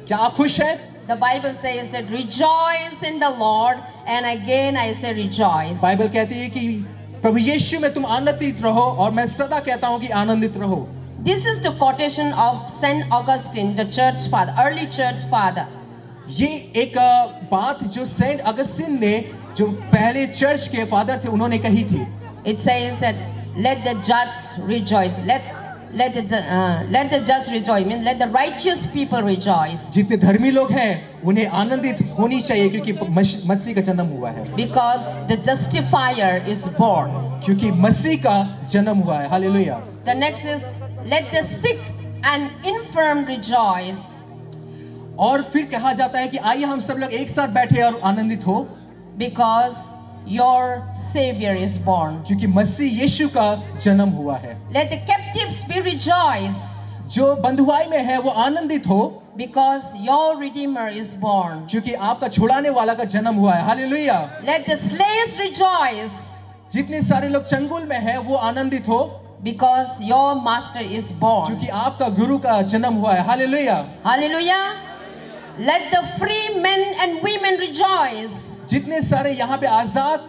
क्या आप खुश हैं? The Bible says that rejoice in the Lord, and again I say rejoice. Bible कहती है कि प्रभु यीशु में तुम आनंदित रहो, और मैं सदा कहता हूं कि आनंदित रहो। This is the quotation of Saint Augustine, the church father, early church father. ये एक बात जो सेंट अगस्टिन ने, जो पहले चर्च के फादर थे, उन्होंने कही थी। It says that let the just rejoice, let the just rejoice, means let the righteous people rejoice, जितने धर्मी लोग हैं उन्हें आनंदित होनी चाहिए, क्योंकि मसीह का जन्म हुआ है, because the justifier is born. क्योंकि मसीह का जन्म हुआ है। Hallelujah. The next is let the sick and infirm rejoice, और फिर कहा जाता है कि आइए हम सब लोग एक साथ बैठे और आनंदित हो, because your savior is born. क्योंकि मसीह यीशु का जन्म हुआ है। Let the captives be rejoice, जो बंधुआई में है वो आनंदित हो, because your redeemer is born. क्योंकि आपका छुड़ाने वाला का जन्म हुआ है। Hallelujah. Let the slaves rejoice, जितने सारे लोग चंगुल में है वो आनंदित हो, because your master is born. क्योंकि आपका गुरु का जन्म हुआ है। Hallelujah. Hallelujah. Let the free men and women rejoice, जितने सारे यहाँ पे आजाद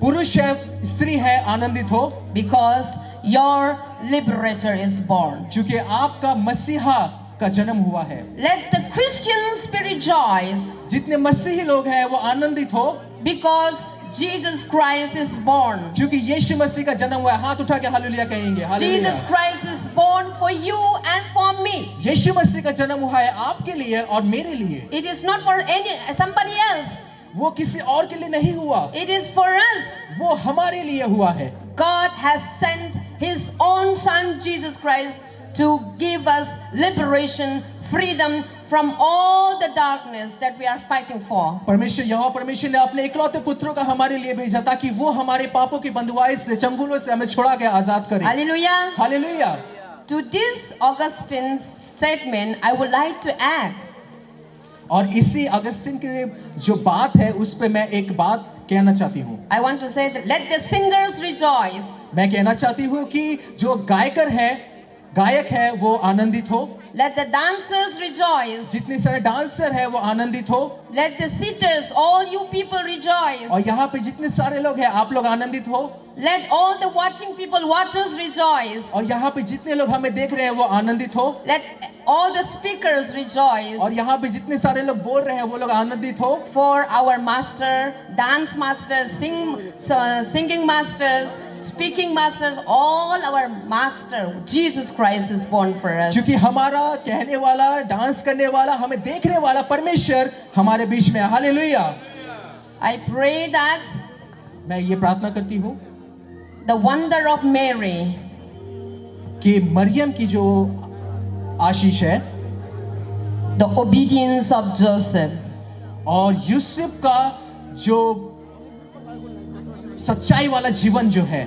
पुरुष है, स्त्री है, आनंदित हो, because your liberator is born. क्योंकि आपका मसीहा का जन्म हुआ है। Let the Christians be rejoice, जितने मसीही लोग हैं वो आनंदित हो, because Jesus Christ is born. क्योंकि यीशु मसीह का जन्म हुआ है। हाथ उठा के हालेलुया कहेंगे। Hallelujah. Jesus Christ is born for you and for me. यीशु मसीह का जन्म हुआ है आपके लिए और मेरे लिए। It is not for somebody else. वो किसी और के लिए नहीं हुआ, It is for us. वो हमारे लिए हुआ है। God has sent His own Son Jesus Christ to give us liberation, freedom from all the darkness that we are fighting for. परमेश्वर ने अपने इकलौते पुत्रों का हमारे लिए भेजा, ताकि वो हमारे पापों की बंधुआई से, चंगुलों से हमें छुड़ा के आजाद करे। Hallelujah. Hallelujah. To this Augustine's statement, I would like to add, और इसी अगस्टिन की जो बात है उस पे मैं एक बात कहना चाहती हूँ। I want to say that let the singers rejoice. मैं कहना चाहती हूँ कि जो गायक है वो आनंदित हो, Let the dancers rejoice. जितने सारे डांसर है वो आनंदित हो, Let the sitters, all you people rejoice. और यहाँ पे जितने सारे लोग हैं आप लोग आनंदित हो, Let all the watching people, watchers rejoice. और यहाँ पे जितने लोग हमें देख रहे हैं वो आनंदित हो, Let all the speakers rejoice. और यहाँ पे जितने सारे लोग बोल रहे हैं वो लोग आनंदित हो, For our master, dance masters, singing masters, speaking masters, all our master, Jesus Christ is born for us. क्योंकि हमारा कहने वाला, डांस करने वाला, हमें देखने वाला परमेश्वर हमारे बीच में है। हालेलुया। I pray that मैं ये प्रार्थना करती हूँ the wonder of Mary, कि मरियम की जो आशीष है the obedience of Joseph, और यूसुफ का जो सच्चाई वाला जीवन जो है,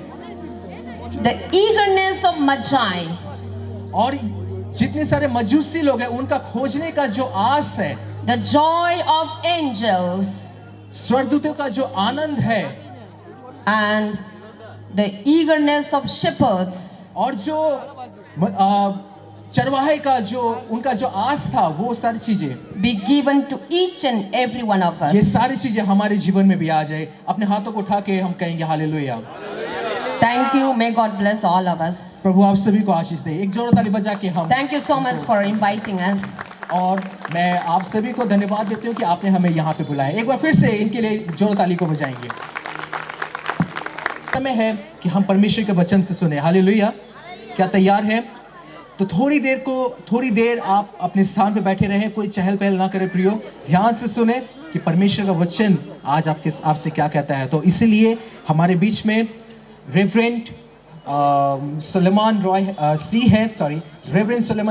the eagerness of Magi, और जितने सारे मजूसी लोग हैं उनका खोजने का जो आस है, the joy of angels, स्वर्गदूतों का जो आनंद है, and the eagerness of shepherds, और जो चरवाहे का जो उनका जो आस था, वो सारी चीजें be given to each and every one of ये us. सारी चीजें हमारे जीवन में भी आ जाए। अपने हाथों को उठा के हम कहेंगे hallelujah. Thank you. May God bless all of us. प्रभु आप सभी को आशीष दे। एक जोर ताली बजा के हम, Thank you so much for inviting us. और मैं आप सभी को धन्यवाद देती हूँ कि आपने हमें यहाँ पे बुलाया। एक बार फिर से इनके लिए जोर ताली को बजाएंगे। समय है कि हम परमेश्वर के वचन से सुने। हालेलुया। क्या तैयार हैं? तो थोड़ी देर आप अपने स्थान पे बैठे रहें, कोई चहल पहल ना करें प्रियो, ध्यान से सुने कि परमेश्वर का वचन आज आपसे क्या कहता है। तो इसीलिए हमारे बीच में रेवरेंड सुलेमान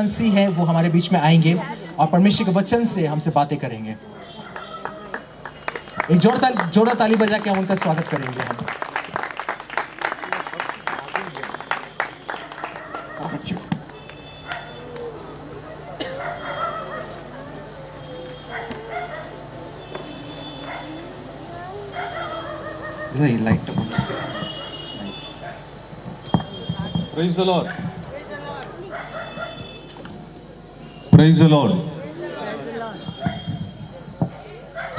सी हैं, वो हमारे बीच में आएंगे और परमेश्वर के वचन से हमसे बातें करेंगे। एक जोड़ा ताली बजा के हम उनका स्वागत करेंगे। हम light Praise the Lord. Praise the Lord.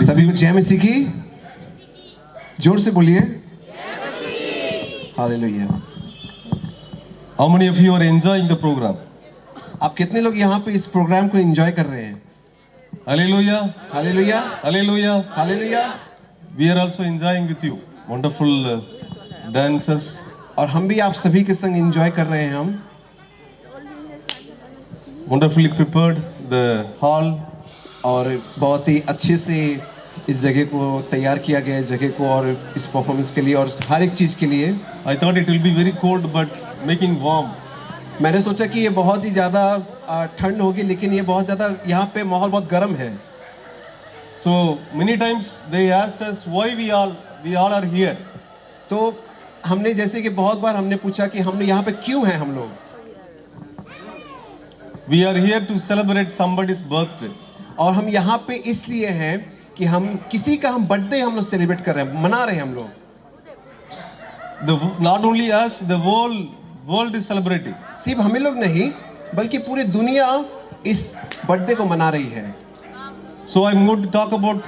सभी को जय मसीह की जोर से बोलिए hallelujah. How many of you are enjoying the program? आप कितने लोग यहाँ पे इस प्रोग्राम को एंजॉय कर रहे हैं? Hallelujah. Hallelujah Hallelujah. Hallelujah. We are also enjoying with you. Wonderful dances. और हम भी आप सभी के संग एंजॉय कर रहे हैं। हम Wonderfully prepared the hall. और बहुत ही अच्छे से इस जगह को तैयार किया गया है, इस जगह को और इस परफॉर्मेंस के लिए और हर एक चीज़ के लिए। I thought it will be very cold but making warm. मैंने सोचा कि ये बहुत ही ज़्यादा ठंड होगी, लेकिन ये बहुत ज़्यादा यहाँ पे माहौल बहुत गर्म है। So many times they asked us why we all are here. तो हमने जैसे कि बहुत बार हमने पूछा कि हमने यहाँ पे क्यों हैं हम लोग। We are here to celebrate somebody's birthday. और हम यहाँ पे इसलिए हैं कि हम किसी का हम बर्थडे हम लोग सेलिब्रेट कर रहे हैं, मना रहे हैं हम लोग। Not only us, the whole world is celebrating. सिर्फ हमें लोग नहीं बल्कि पूरी दुनिया इस बर्थडे को मना रही है। So I'm going to talk about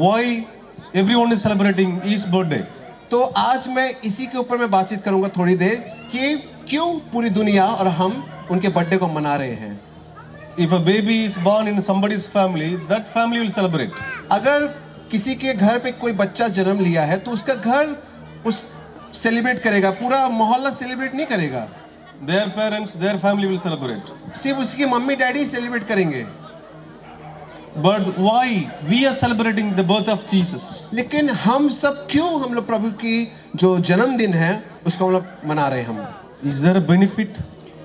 why everyone is celebrating his birthday. तो आज मैं इसी के ऊपर मैं बातचीत करूंगा थोड़ी देर कि क्यों पूरी दुनिया और हम उनके बर्थडे को मना रहे हैं। If a baby is born in somebody's family, that family will celebrate. अगर किसी के घर पे कोई बच्चा जन्म लिया है तो उसका घर उस सेलिब्रेट करेगा, पूरा मोहल्ला सेलिब्रेट नहीं करेगा। Their parents, their family will celebrate. सिर्फ उसकी मम्मी डैडी सेलिब्रेट करेंगे। But why we are celebrating the birth of Jesus? लेकिन हम सब क्यों हम लोग प्रभु की जो जन्मदिन है उसको हम लोग मना रहे हैं हम? Is there a benefit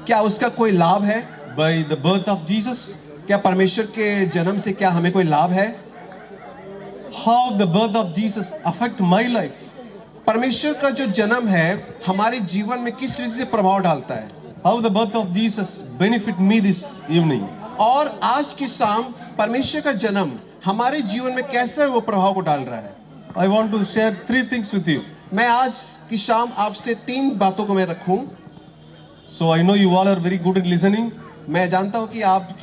क्या उसका कोई लाभ है? by the birth of Jesus? क्या परमेश्वर के जन्म से क्या हमें कोई लाभ है? How the birth of Jesus affect my life? परमेश्वर का जो जन्म है हमारे जीवन में किस रीति से प्रभाव डालता है? How the birth of Jesus benefit me this evening? और आज की शाम परमेश्वर का जन्म हमारे जीवन में कैसे वो प्रभाव को डाल रहा है? I want to share 3 things with you. मैं आज की शाम आपसे 3 बातों को मैं रखूं। So I know you all are very good at listening. मैं जानता हूं कि आप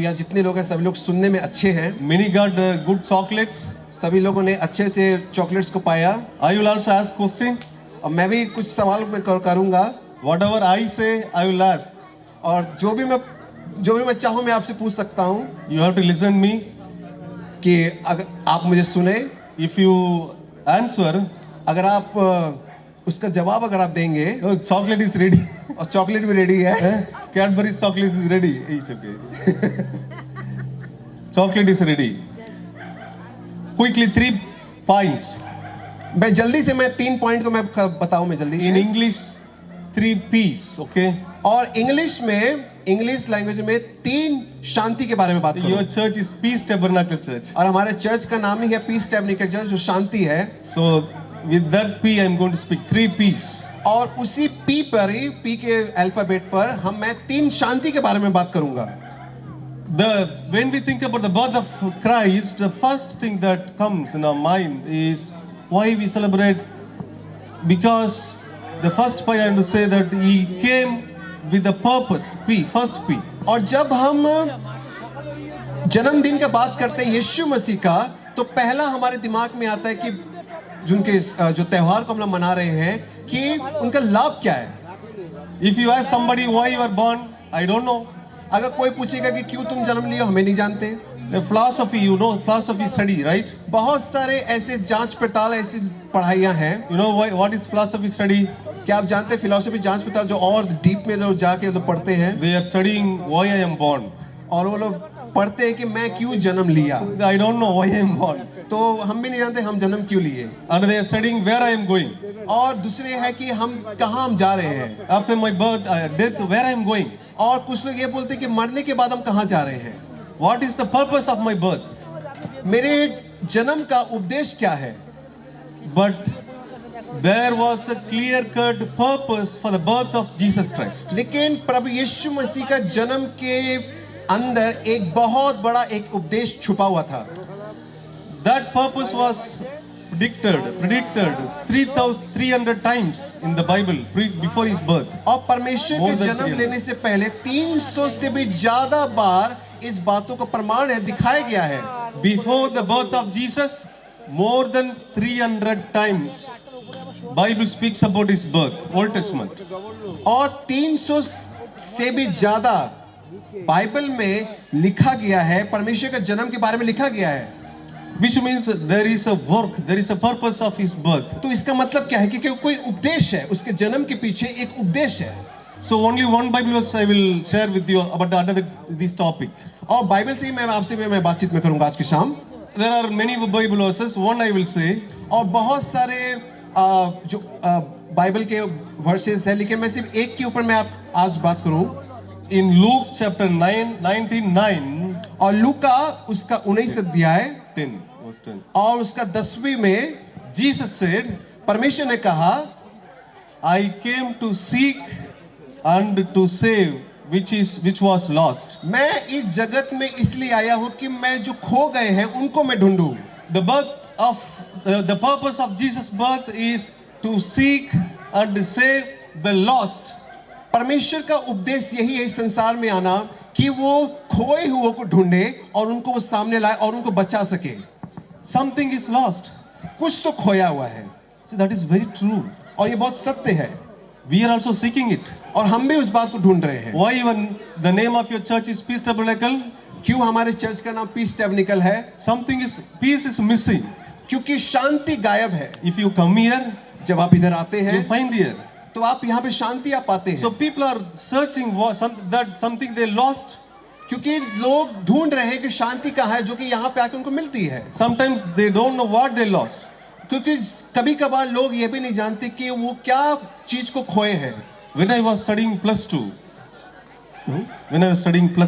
यहाँ जितने लोग हैं सभी लोग सुनने में अच्छे हैं। Many got good chocolates. सभी लोगों ने अच्छे से चॉकलेट्स को पाया। I will also ask question. और मैं भी कुछ सवाल मैं करूंगा। Whatever I say, I will ask. और जो भी मैं चाहूँ मैं आपसे पूछ सकता हूँ। You have to listen me. कि अगर आप मुझे सुने, If you answer, अगर आप उसका जवाब अगर आप देंगे, oh, chocolate is ready. और चॉकलेट भी रेडी है। Cadbury's chocolate is ready. It's okay. Chocolate is ready. Quickly 3 points. मैं जल्दी से मैं 3 पॉइंट को मैं बताऊं मैं जल्दी In से। English, 3 P's. Okay. और इंग्लिश लैंग्वेज में 3 शांति के बारे में बात Your करूं। church is Peace Tabernacle Church. और हमारे चर्च का नाम ही है पीस टैबरनेकल चर्च जो शांति है। So with that P, I'm going to speak 3 P's. और उसी पी पर ही पी के अल्फाबेट पर मैं 3 शांति के बारे में बात करूंगा। When we think about the birth of Christ, the first thing that comes in our mind is why we celebrate. Because the first point I want to say that he came with a purpose. P, first P. और जब हम जन्मदिन का बात करते हैं यीशु मसीह का, तो पहला हमारे दिमाग में आता है कि जिनके जो त्योहार को हम लोग मना रहे हैं कि उनका लाभ क्या है। If you ask somebody why you are born, I don't know. अगर कोई पूछेगा कि क्यों तुम जन्म लिए, हमें नहीं जानते। The philosophy, you know, philosophy study, right? बहुत सारे ऐसे जांच पड़ताल ऐसी पढ़ाइयाँ हैं। You know why? What is philosophy study? क्या आप जानते हैं फिलोसफी जांच पड़ताल जो और डीप में लोग जाके लोग पढ़ते हैं, They are studying why I am born. और वो लोग पढ़ते हैं कि मैं क्यों जन्म लिया। I don't know why I am born. तो हम भी नहीं जानते हम जन्म क्यों लिए। And they are studying where I am going. और दूसरे है कि हम कहाँ हम जा रहे हैं। After my birth, death, where I am going. और कुछ लोग ये बोलते हैं कि मरने के बाद हम कहाँ जा रहे हैं। What is the purpose of my birth? मेरे जन्म का उपदेश क्या है। But there was a clear-cut purpose for the birth of Jesus Christ. लेकिन प्रभु यीशु मसीह का जन्म के अंदर एक बहुत बड़ा एक उपदेश छुपा हुआ था। That purpose was predicted 3,300 times in the Bible before his birth. और परमेश्वर More के than जन्म 300. लेने से पहले 300 से भी ज्यादा बार इस बातों का प्रमाण है, दिखाया गया है। Before the birth of Jesus, more than 300 times Bible speaks about his birth, Old Testament. और 300 से भी ज्यादा बाइबल में लिखा गया है, परमेश्वर के जन्म के बारे में लिखा गया है। Which means there is a work, there is a purpose of his birth. तो इसका मतलब क्या है कि कोई उपदेश है, उसके जन्म के पीछे एक उपदेश है। So only one Bible verse I will share with you about this topic. और बाइबल से ही मैं आपसे मैं बातचीत में करूंगा आज की शाम। There are many Bible verses. One I will say. और बहुत सारे जो बाइबल के वर्सेस है, लेकिन मैं सिर्फ एक के ऊपर मैं आज बात करूं। In Luke chapter 19:9 और लूका उसका 19 अध्याय 10 verse 10. और उसका 10वीं में Jesus said, परमेश्वर ने कहा, I came to seek and to save which was lost. मैं इस जगत में इसलिए आया हूं कि मैं जो खो गए हैं उनको मैं ढूंढूं। The purpose of Jesus' birth is to seek and save the lost. परमेश्वर का उपदेश यही है इस संसार में आना कि वो खोए हुओं को ढूंढे और उनको वो सामने लाए और उनको बचा सके। Something is lost. कुछ तो खोया हुआ है। So that is very true. और ये बहुत सत्य है। We are also seeking it. और हम भी उस बात को ढूंढ रहे हैं। Why even the name of your church is Peace Tabernacle? क्यों हमारे चर्च का नाम पीस टैबरनेकल है? Peace is missing. क्योंकि शांति गायब है। If you come here, जब आप इधर आते you हैं find here. तो आप यहाँ पे शांति आप पाते हैं। So people are searching that something they lost. क्योंकि लोग ढूंढ रहे हैं कि शांति कहाँ है, जो कि यहाँ पे आके उनको मिलती है। Sometimes they don't know what they lost. क्योंकि कभी कभार लोग ये भी नहीं जानते कि वो क्या चीज को खोए हैं। When I was studying plus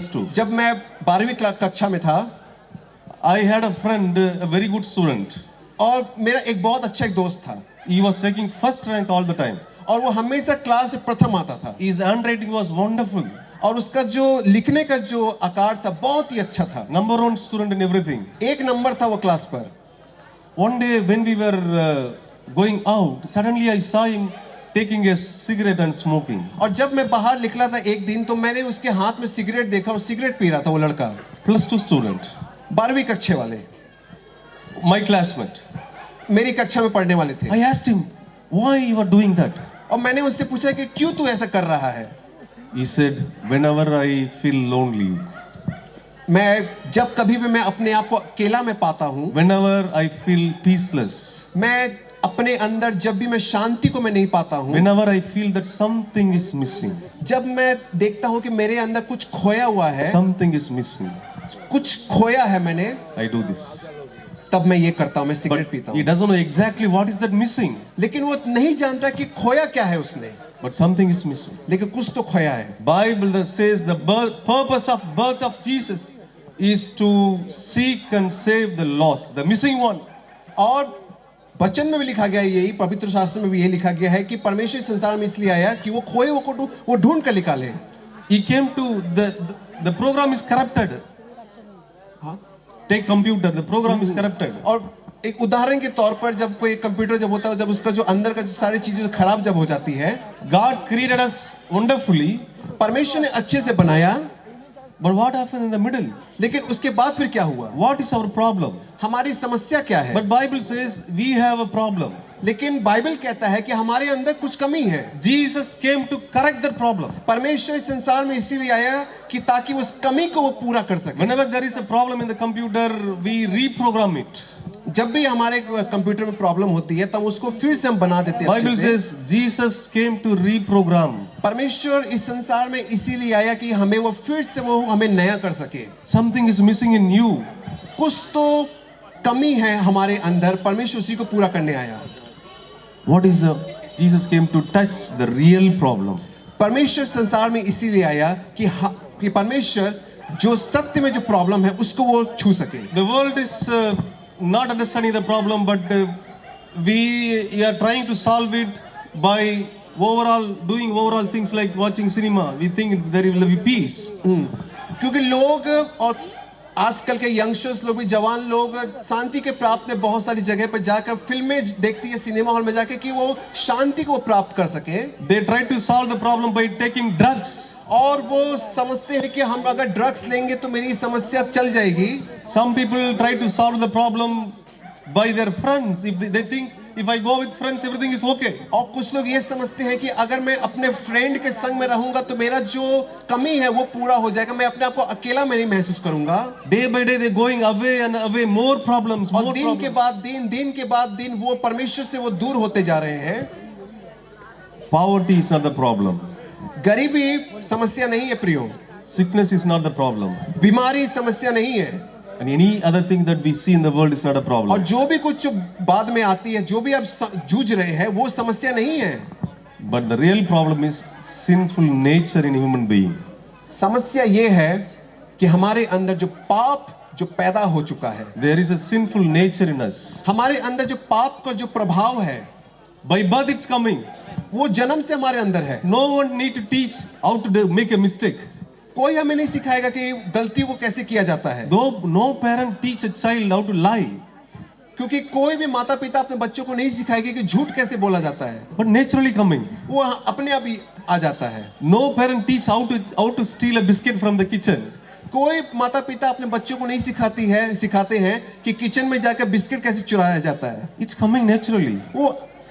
two, जब मैं 12वीं कक्षा में था, I had a friend, a very good student. और मेरा एक बहुत अच्छा एक दोस्त था He was taking first rank all the time. और वो हमेशा क्लास से प्रथम आता था। His handwriting was wonderful. और उसका जो लिखने का जो आकार था बहुत ही अच्छा था। Number one student in everything. एक नंबर था वो क्लास पर। One day when we were going out, suddenly I saw him taking a cigarette and smoking. और जब मैं बाहर निकला था एक दिन, तो मैंने उसके हाथ में सिगरेट देखा और सिगरेट पी रहा था वो लड़का। Plus two student. 12वीं कक्षा वाले, My classmate. मेरी कक्षा में पढ़ने वाले थे। I asked him, why you are doing that? और मैंने उससे पूछा कि क्यों तू ऐसा कर रहा है? He said, whenever I feel lonely, मैं जब कभी भी मैं अपने आप को अकेला में पाता हूँ, whenever I feel peaceless, मैं अपने अंदर जब भी मैं शांति को मैं नहीं पाता हूँ, whenever I feel that something is missing, जब मैं देखता हूँ कि मेरे अंदर कुछ खोया हुआ है, something is missing, कुछ खोया है मैंने, I do this. तब मैं ये करता हूँ, मैं सिगरेट But पीता he हूँ। doesn't know exactly what is that missing, लेकिन वो नहीं जानता कि खोया क्या है उसने, but something is missing. लेकिन कुछ तो खोया है। Bible that says the purpose of birth of Jesus is to seek and save the lost, the missing one. और वचन में भी लिखा गया है यही, पवित्र शास्त्र में भी यही लिखा गया है कि परमेश्वर इस संसार में इसलिए आया कि वो खोए वो ढूंढ कर निकाले। He came to the program is corrupted. Take computer, the program is corrupted. और एक उदाहरण के तौर पर जब कोई कंप्यूटर जब होता है, जब उसका जो अंदर का जो सारी चीजें खराब जब हो जाती है, God created us wonderfully, परमेश्वर ने अच्छे से बनाया, but what happened in the middle? लेकिन उसके बाद फिर क्या हुआ? What is our problem? हमारी समस्या क्या है? But Bible says we have a problem. लेकिन बाइबल कहता है कि हमारे अंदर कुछ कमी है। Jesus came to correct that problem. परमेश्वर इस संसार में इसीलिए आया कि ताकि उस कमी को वो पूरा कर सके। Whenever there is a problem in the computer, we reprogram it. जब भी हमारे कंप्यूटर में प्रॉब्लम होती है, तब उसको फिर से हम बना देते हैं। Bible says Jesus came to reprogram. परमेश्वर इस संसार में इसीलिए आया कि हमें वो फिर से वो हमें नया कर सके। Something is missing in you. कुछ तो कमी है हमारे अंदर, परमेश्वर उसी को पूरा करने आया। What is Jesus came to touch the real problem. परमेश्वर संसार में इसीलिए आया कि परमेश्वर जो सत्य में जो प्रॉब्लम है उसको वो छू सके। The world is not understanding the problem, but we are trying to solve it by doing overall things like watching cinema. We think there will be peace. क्योंकि लोग और आजकल के यंगस्टर्स लोग भी, जवान लोग शांति के प्राप्त में बहुत सारी जगह पर जाकर फिल्में देखती है, सिनेमा हॉल में जाकर, कि वो शांति को प्राप्त कर सके। They try to solve the problem by taking drugs. और वो समझते हैं कि हम अगर ड्रग्स लेंगे तो मेरी समस्या चल जाएगी। Some people try to solve the problem by their friends. If they think if I go with friends everything is okay. और कुछ लोग ये समझते हैं कि अगर मैं अपने फ्रेंड के संग में रहूंगा तो मेरा जो कमी है वो पूरा हो जाएगा, मैं अपने आप को अकेला में नहीं महसूस करूंगा। Day by day they going away and away, more problems, और more दिन के problems. बाद दिन, दिन के बाद दिन वो परमेश्वर से वो दूर होते जा रहे हैं। Poverty is not the problem. गरीबी समस्या नहीं है प्रियो, Sickness is not the problem. बीमारी समस्या नहीं है, And any other thing that we see in the world is not a और problem. जो भी कुछ जो बाद में आती है, जो भी आप जूझ रहे हैं वो समस्या नहीं है। But the real problem is sinful nature in human being. समस्या ये है कि हमारे अंदर जो पाप जो पैदा हो चुका है, There is a sinful nature in us. हमारे अंदर जो पाप का जो प्रभाव है, By birth it's coming. वो जन्म से हमारे अंदर है। No one need to teach how to make a mistake. कोई हमें नहीं सिखाएगा कि गलती को कैसे किया जाता है, No parent teach a child how to lie. क्योंकि कोई भी माता पिता अपने बच्चों को नहीं सिखाएगा कि झूठ कैसे बोला जाता है, But naturally coming. वो अपने आप ही आ जाता है। No parent teach how to steal a biscuit from the kitchen. कोई माता पिता अपने बच्चों को नहीं सिखाते हैं कि किचन में जाकर बिस्किट कैसे चुराया जाता है, It's coming naturally. वो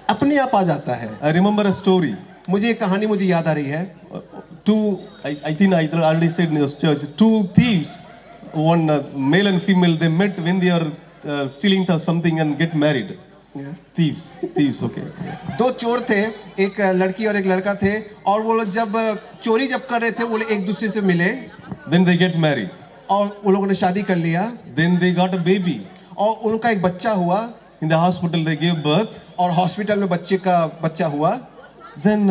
अपने आप आ जाता है। I remember a story. मुझे एक कहानी मुझे याद आ रही है। I think I already said in this church, two thieves, one male and female, they met when they are stealing something and get married. Thieves, okay. दो चोर थे, एक लड़की और एक लड़का थे, और वो लोग जब चोरी कर रहे थे वो लोग एक दूसरे से मिले, Then they get married. और उन लोगों ने शादी कर लिया, Then they got a baby. और उनका एक बच्चा हुआ, In the hospital they gave birth. और हॉस्पिटल में बच्चे का बच्चा हुआ। Then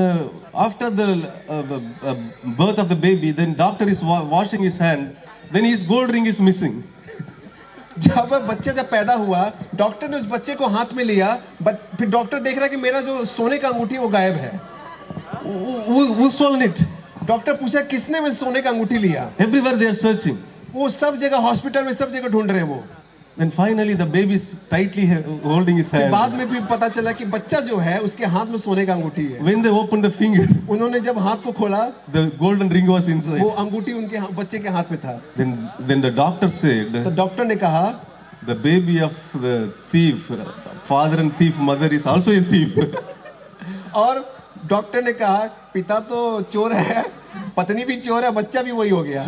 after the birth of the baby, then doctor is washing his hand. Then his gold ring is missing. जब बच्चा जब पैदा हुआ, डॉक्टर ने उस बच्चे को हाथ में लिया, फिर डॉक्टर देख रहा कि मेरा जो सोने का अंगूठी वो गायब है। Who stolen it? डॉक्टर पूछा किसने में सोने का अंगूठी लिया? Everywhere they are searching. वो सब जगह हॉस्पिटल में सब जगह ढूंढ रहे हैं वो। Then finally the baby is tightly holding his hand. बाद में भी पता चला कि बच्चा जो है उसके हाथ में सोने का अंगूठी है। When they opened the finger, उन्होंने जब हाथ को खोला, the golden ring was inside. वो अंगूठी उनके बच्चे के हाथ में था। Then the doctor said, तो डॉक्टर ने कहा, the baby of the thief, father and thief, mother is also a thief. और डॉक्टर ने कहा पिता तो चोर है, पत्नी भी चोर है, बच्चा भी वही हो गया।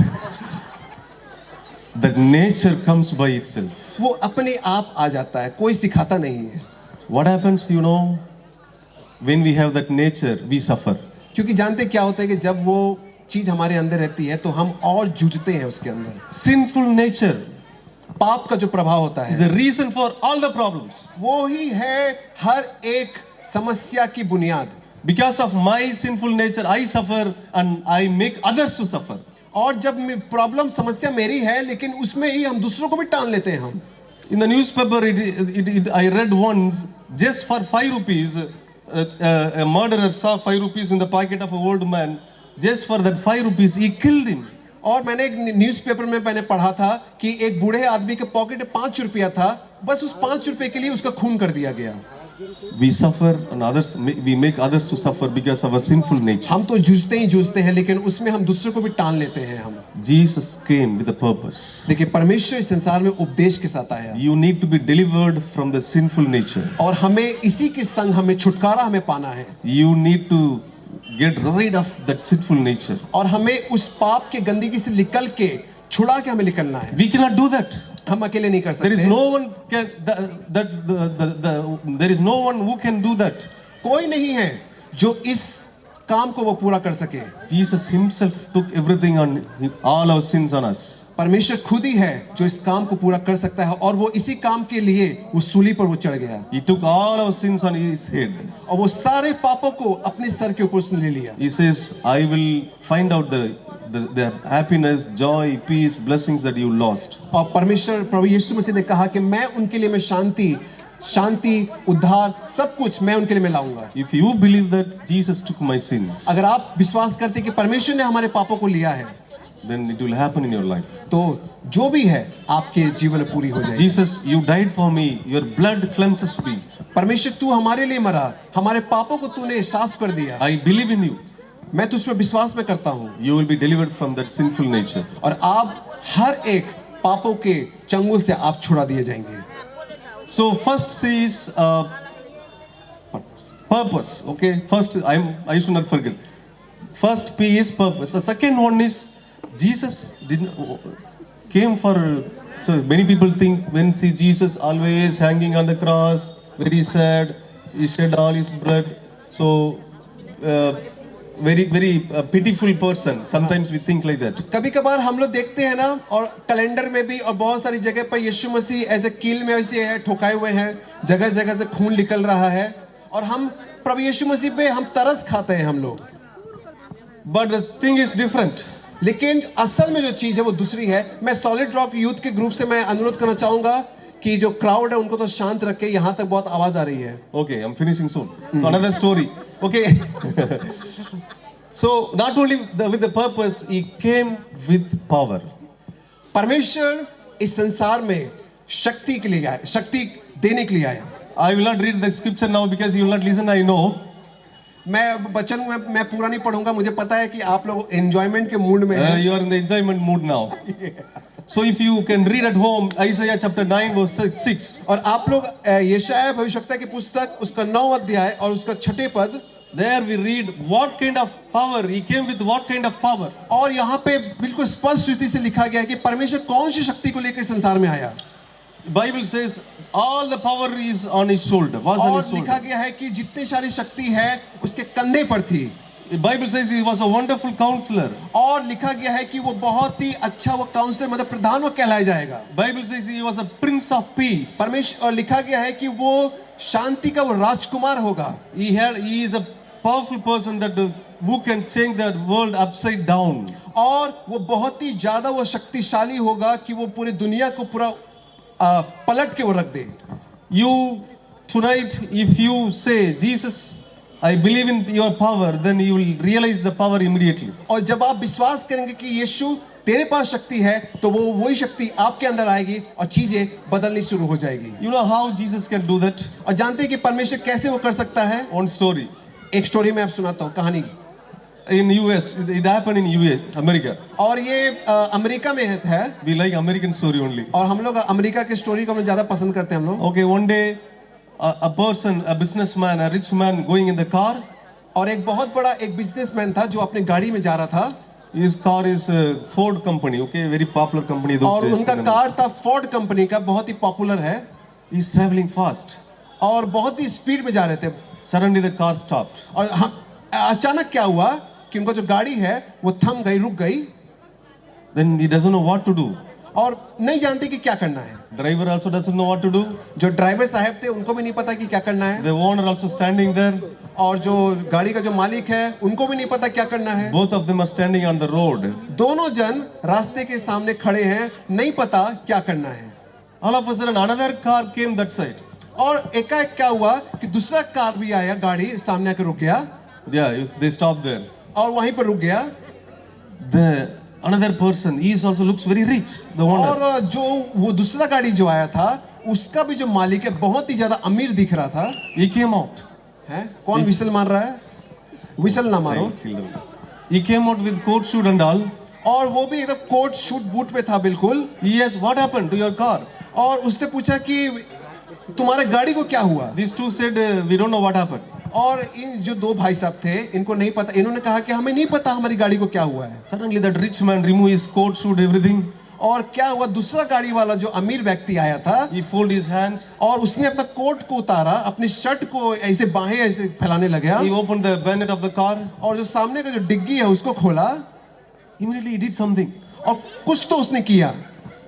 That nature comes by itself. वो अपने आप आ जाता है, कोई सिखाता नहीं है। What happens, when we have that nature, we suffer. क्योंकि जानते क्या होता है कि जब वो चीज हमारे अंदर रहती है तो हम और जूझते हैं उसके अंदर। Sinful nature पाप का जो प्रभाव होता is है, the reason for all the problems. वो ही है हर एक समस्या की बुनियाद। Because of my sinful nature, I suffer and I make others to suffer. और जब प्रॉब्लम समस्या मेरी है, लेकिन उसमें ही हम दूसरों को भी टाल लेते हैं हम। In the newspaper, I read once, just for 5 rupees, a murderer saw 5 rupees in the pocket of an old man. Just for that 5 rupees, he killed him. और मैंने एक न्यूज़पेपर में मैंने पढ़ा था कि एक बूढ़े आदमी के पॉकेट में 5 रुपया था, बस उस 5 रुपए के लिए उसका खून कर दिया गया। We suffer and we make others to suffer because of our sinful nature. हम तो जूझते हैं, लेकिन उसमें हम दूसरों को भी टाल लेते हैं हम। Jesus came with a purpose. देखिए परमेश्वर इस संसार में उपदेश के साथ आया, You need to be delivered from the sinful nature. और हमें इसी के संग हमें छुटकारा हमें पाना है। You need to get rid of that sinful nature. और हमें उस पाप के गंदगी से निकल के छुड़ा के हमें निकलना है। We cannot do that. हम अकेले नहीं कर सकते। There is no one there is no one who can do that. कोई नहीं है जो इस काम को वो पूरा कर सके। Jesus himself took everything on all our sins on us. परमेश्वर खुद ही है जो इस काम को पूरा कर सकता है, और वो इसी काम के लिए वो सूली पर वो चढ़ गया। He took all our sins on his head. और वो सारे पापों को अपने सर के ऊपर उसने ले लिया। He says, I will find out the happiness, joy, peace, blessings that you lost. और परमेश्वर प्रभु यीशु मसीह ने कहा कि मैं उनके लिए मैं शांति, उद्धार, सब कुछ मैं उनके लिए मैं लाऊंगा। If you believe that Jesus took my sins, अगर आप विश्वास करते कि परमेश्वर ने हमारे पापों को लिया है, then it will happen in your life. तो जो भी है आपके जीवन में पूरी हो जाएगी। Jesus, you died for me. Your blood cleanses me. परमेश्वर तू हमारे लिए मरा, हमारे पापों को तूने साफ कर दिया। I believe in you. मैं तुझ पर विश्वास में करता हूँ You will be delivered from that sinful nature. और आप हर एक पापों के चंगुल से आप छुड़ा दिए जाएंगे। So first C is purpose. Okay, first I should not forget. First P is purpose. The second one is Jesus came for. So many people think when see Jesus always hanging on the cross, very sad. He shed all his blood. So very pitiful person. Sometimes we think like that. कभी कभार हम लोग देखते हैं ना, और calendar में भी और बहुत सारी जगह पर यीशु मसीह ऐसे कील में ऐसे है, ठोकाए हुए हैं, जगह जगह से खून निकल रहा है, और हम प्रभु यीशु मसीह पे हम तरस खाते हैं हम लोग। But the thing is different. लेकिन असल में जो चीज है वो दूसरी है। मैं सॉलिड रॉक यूथ के ग्रुप से मैं अनुरोध करना चाहूंगा कि जो क्राउड है उनको तो शांत रखे, यहाँ तक बहुत आवाज आ रही है। Okay, I'm finishing soon. So another story. Okay. So not only with the purpose, he came with power. परमेश्वर इस संसार में शक्ति के लिए आया, शक्ति देने के लिए आया। I will not read the scripture now because you will not listen. I know. मैं वचन में मैं पूरा नहीं पढ़ूंगा, मुझे पता है कि आप लोग एंजॉयमेंट के मूड में हैं। You are in the enjoyment mood now. So if you can read at home Isaiah chapter 9 verse 6. और आप लोग यशायाह भविष्यवक्ता की पुस्तक उसका 9 अध्याय और उसका 6 पद, There we read what kind of power he came with, what kind of power. और यहाँ पे बिल्कुल स्पष्ट रीति से लिखा गया है कि परमेश्वर कौन सी शक्ति को लेकर संसार में आया। Bible says all the power is on his shoulder. Was on और his लिखा shoulder. गया है कि जितनी सारी शक्ति है उसके कंधे पर थी। The Bible says he was a wonderful counselor. और लिखा गया है कि वो बहुत ही अच्छा वो काउंसलर मतलब प्रधान वो कहलाया जाएगा। Bible says he was a prince of peace. परमेश्वर, और लिखा गया है कि वो शांति का वो राजकुमार होगा। He is a powerful person that who can change the world upside down. और वो बहुत ही ज्यादा वो शक्तिशाली होगा कि वो पूरी दुनिया को पूरा पलट के वो रख दे। You tonight, if you say Jesus, I believe in your power, then you will realize the power immediately. और जब आप विश्वास करेंगे कि यीशु तेरे पास शक्ति है, तो वो वही शक्ति आपके अंदर आएगी और चीजें बदलनी शुरू हो जाएगी। You know how Jesus can do that? और जानते हैं कि परमेश्वर कैसे वो कर सकता है? One story. एक स्टोरी में आप सुनाता हूँ कहानी। In US, it happened in US, America. और ये अमेरिका में है। We like American story only. और हम लोग अमेरिका की स्टोरी को हम ज्यादा पसंद करते हैं हम लोग। Okay, one day, a person, a businessman, a rich man going in the car. और एक बहुत बड़ा एक बिजनेसमैन था जो अपने गाड़ी में जा रहा था। His car is Ford company, okay, very popular company those और days. उनका कार था फोर्ड कंपनी का, बहुत ही पॉपुलर है। He's traveling fast. और बहुत ही स्पीड में जा रहे थे। Suddenly the car stopped. और अचानक क्या हुआ कि उनका जो गाड़ी है वो थम गई, रुक गई। Then he doesn't know what to do. और नहीं जानते कि क्या करना है। Driver also doesn't know what to do. जो ड्राइवर साहब थे उनको भी नहीं पता कि क्या करना है। The owner also standing there. और जो गाड़ी का जो मालिक है उनको भी नहीं पता क्या करना है। Both of them are standing on the road. दोनों जन रास्ते के सामने खड़े हैं, नहीं पता क्या करना है। All of a sudden another car came that side. और एकाएक क्या हुआ कि दूसरा कार भी आया, गाड़ी सामने आकर रुक गया। Yeah, they stopped there. और वहीं पर रुक गया। The another person, he is also looks very rich, the owner. और जो वो दूसरा गाड़ी जो आया था उसका भी जो मालिक है बहुत ही ज्यादा अमीर दिख रहा था। He came out. है कौन विसल मार रहा है? विसल ना मारो। Children. He came out with coat suit and all. और वो भी एकदम कोट शूट बूट पे था बिल्कुल। Yes, what happened to your car? और उसने पूछा कि तुम्हारे गाड़ी को क्या हुआ? These two said, we don't know what happened. और इन जो दो भाई साहब थे इनको नहीं पता, इन्होंने कहा कि हमें नहीं पता हमारी गाड़ी को क्या हुआ है। Suddenly that rich man removed his coat suit, everything. और क्या हुआ, दूसरा गाड़ी वाला जो अमीर व्यक्ति आया था He folded his hands. और उसने अपना कोट को उतारा, अपनी शर्ट को ऐसे बाहें ऐसे फैलाने लगा। He opened the bonnet of the car. और जो सामने का जो डिग्गी है उसको खोला। Immediately he did something. और कुछ तो उसने किया।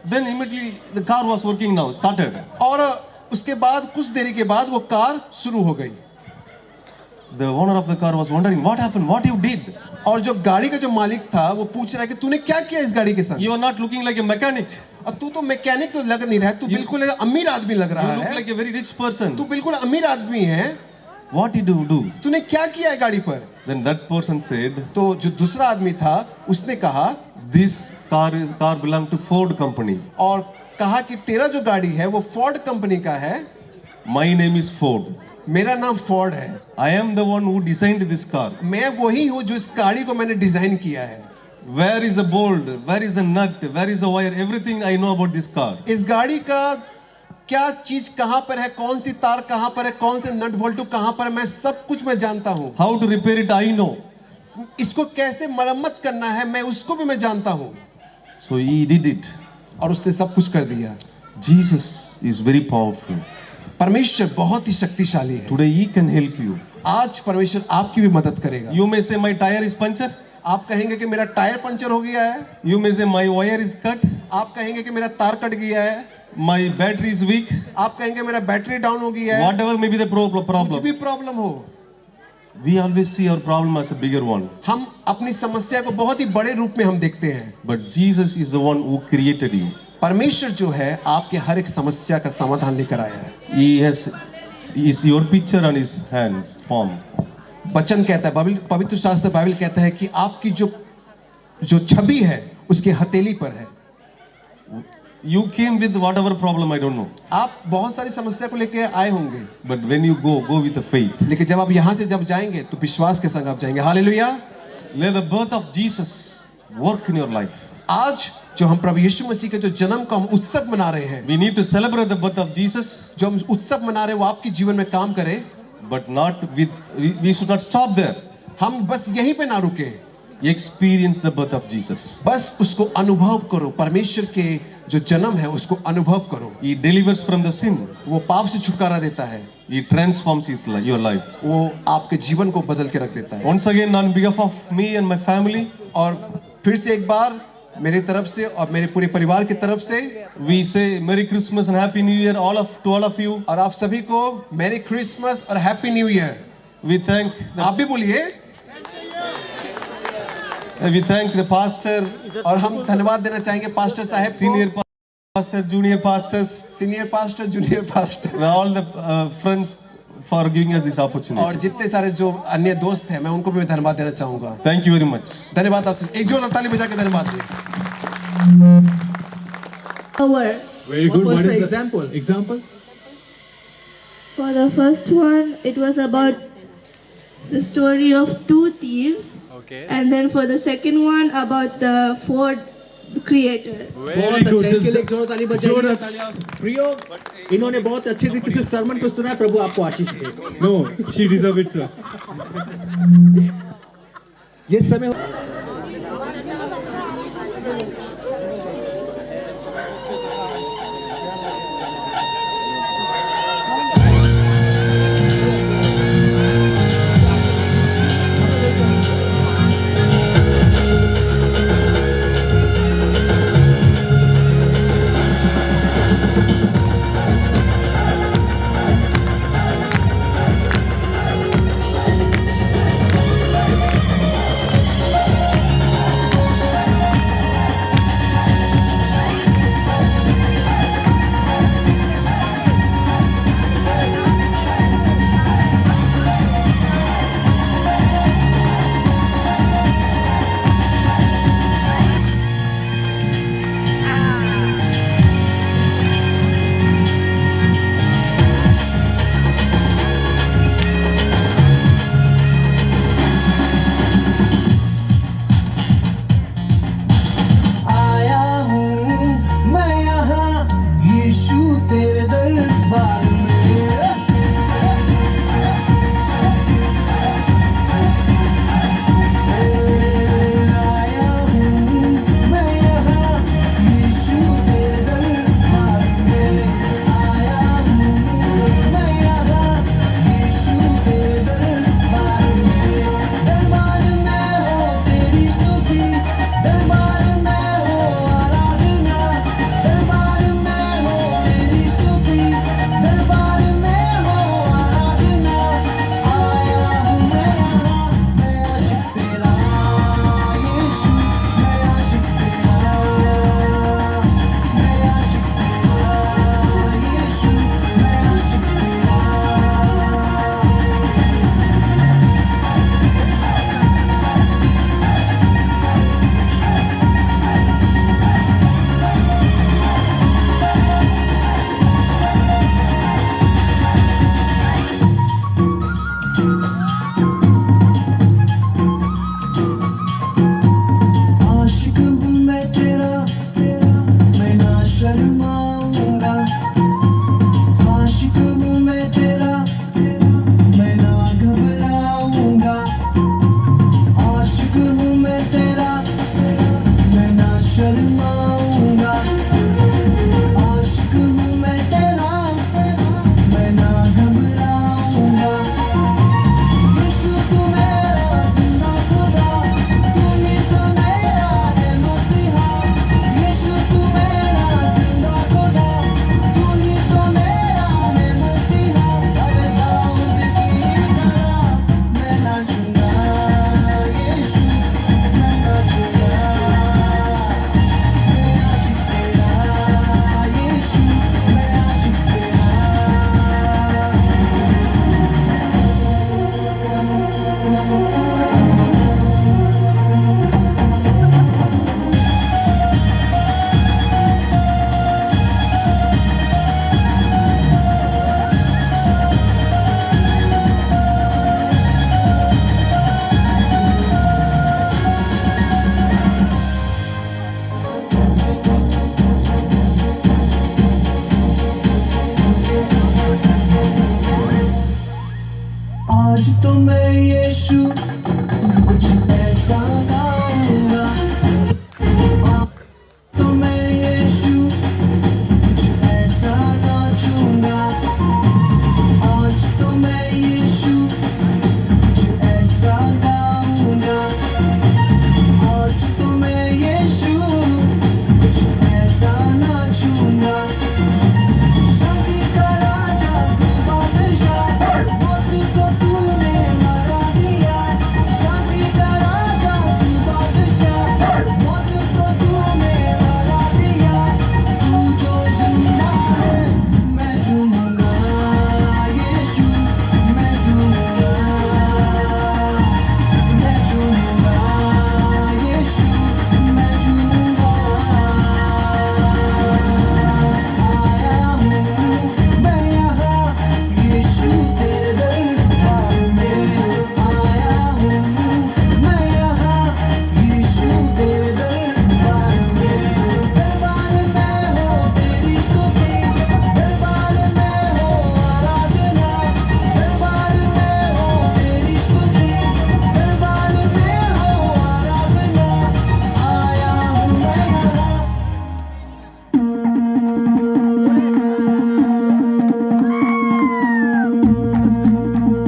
Then immediately the car was working now, started. और उसके बाद कुछ देरी के बाद वो कार शुरू हो गई। The owner of the car was wondering what happened, what you did. और जो गाड़ी का जो मालिक था वो पूछ रहा है कि तूने क्या किया इस गाड़ी के साथ? You are not looking like a mechanic. और तू तो मैकेनिक तो लग नहीं रहा है, तू बिल्कुल एक अमीर आदमी लग रहा You look है। like a very rich person. तू बिल्कुल अमीर आदमी है। What did you do? तूने क्या किया है गाड़ी पर? Then that person said, तो जो दूसरा आदमी था उसने कहा, this car belong to Ford company. और कहा कि तेरा जो गाड़ी है वो फोर्ड कंपनी का है. My name is Ford. मेरा नाम फोर्ड है. I am the one who designed this car. मैं वही हूँ जो इस गाड़ी को मैंने डिजाइन किया है. Where is a bolt? Where is a nut? Where is a wire? Everything I know about this car. इस गाड़ी का क्या चीज कहाँ पर है, कौन सी तार कहाँ पर है, कौन से नट बोल्ट कहाँ पर है, मैं सब कुछ मैं जानता हूँ. How to repair it, I know. इसको कैसे मरम्मत करना है मैं उसको भी मैं जानता हूँ. So he did it. और उसने सब कुछ कर दिया. Jesus is very powerful. परमेश्वर बहुत ही शक्तिशाली है. Today he can help you. आज परमेश्वर आपकी भी मदद करेगा. You may say my tire is puncture. आप कहेंगे कि मेरा टायर पंचर हो गया है. You may say my wire is cut. आप कहेंगे कि मेरा तार कट गया है. My battery is weak. आप कहेंगे मेरा बैटरी डाउन हो गया है. Whatever may be the कुछ problem. भी प्रॉब्लम हो, We always see our problem as a bigger one. हम अपनी समस्या को बहुत ही बड़े रूप में हम देखते हैं. But Jesus is the one who created you. परमेश्वर जो है आपके हर एक समस्या का समाधान लेकर आया है. He is your picture on his hands, palm. वचन कहता है, पवित्र शास्त्र बाइबल कहता है कि आपकी जो छवि है उसके हथेली पर है. You came with whatever problem, I don't know. आप बहुत सारी समस्या को लेकर आए होंगे. But when you go with the faith. लेकिन जब आप यहाँ से जब जाएंगे तो विश्वास के संग आप जाएंगे. Hallelujah. Let the birth of Jesus work in your life. आज जो हम प्रभु यीशु मसीह के जो जन्म का हम उत्सव मना रहे हैं, We need to celebrate the birth of Jesus, जो हम उत्सव मना रहे हैं वो आपके जीवन में काम करे. but not with. We should not stop there. हम बस यहीं पे ना रुके. Experience the birth of Jesus. बस उसको अनुभव करो. परमेश्वर के जो जन्म है उसको अनुभव करो. He delivers from the sin. वो पाप से छुटकारा देता है. He transforms your life. वो आपके जीवन को बदल के रख देता है. Once again, on behalf of me and my family, और फिर से एक बार मेरी तरफ से और मेरे पूरे परिवार की तरफ से we say Merry Christmas and Happy New Year to all of you. और आप सभी को मैरी क्रिसमस और happy new year. We thank आप भी बोलिए. the pastor, और हम धन्यवाद देना चाहेंगे पास्टर साहब को, senior pastor, junior pastors, senior pastor, junior pastor and all the friends for giving us this और opportunity. जितने सारे जो अन्य दोस्त हैं मैं उनको भी मैं धन्यवाद देना चाहूंगा. Thank you very much. धन्यवाद आपसे. एक जोरदार ताली बजा के धन्यवाद दें. Very What was the example? Example? For the first one, it was about the story of two thieves. Okay. And then for the second one, about the Ford creator. बहुत अच्छे. इनके लिए एक जोरदार ताली बजाइए. प्रियो, इन्होंने बहुत अच्छे तरीके से सरमन को सुना. प्रभु आपको आशीष दे. No, she deserves it, sir. ये समय आज तो मैं यीशु कुछ ऐसा गाऊंगा, आज तो मैं यीशु कुछ ऐसा नाचूंगा, आज तो मैं यीशु कुछ ऐसा गाऊंगा, आज तो मैं यीशु कुछ ऐसा नाचूंगा। शांति का राजा तू बादशाह, मौत को तूने मारा दिया। शांति का राजा तू बादशाह, मौत को तूने मारा दिया। तू जो जिंदा है मैं झूमूंगा, यीशु मैं झूमूंगा, मैं झूमूंगा, यीशु मैं झूमूंगा। आया हूँ मैं यहाँ यीशु तेरे दरबार में, आया हूँ मैं यहाँ यीशु तेरे दरबार में। दरबार में हो तेरी स्तुति, दरबार में हो आराधना, दरबार में हो तेरी स्तुति, दरबार में हो आराधना। आया हूँ मैं यहाँ।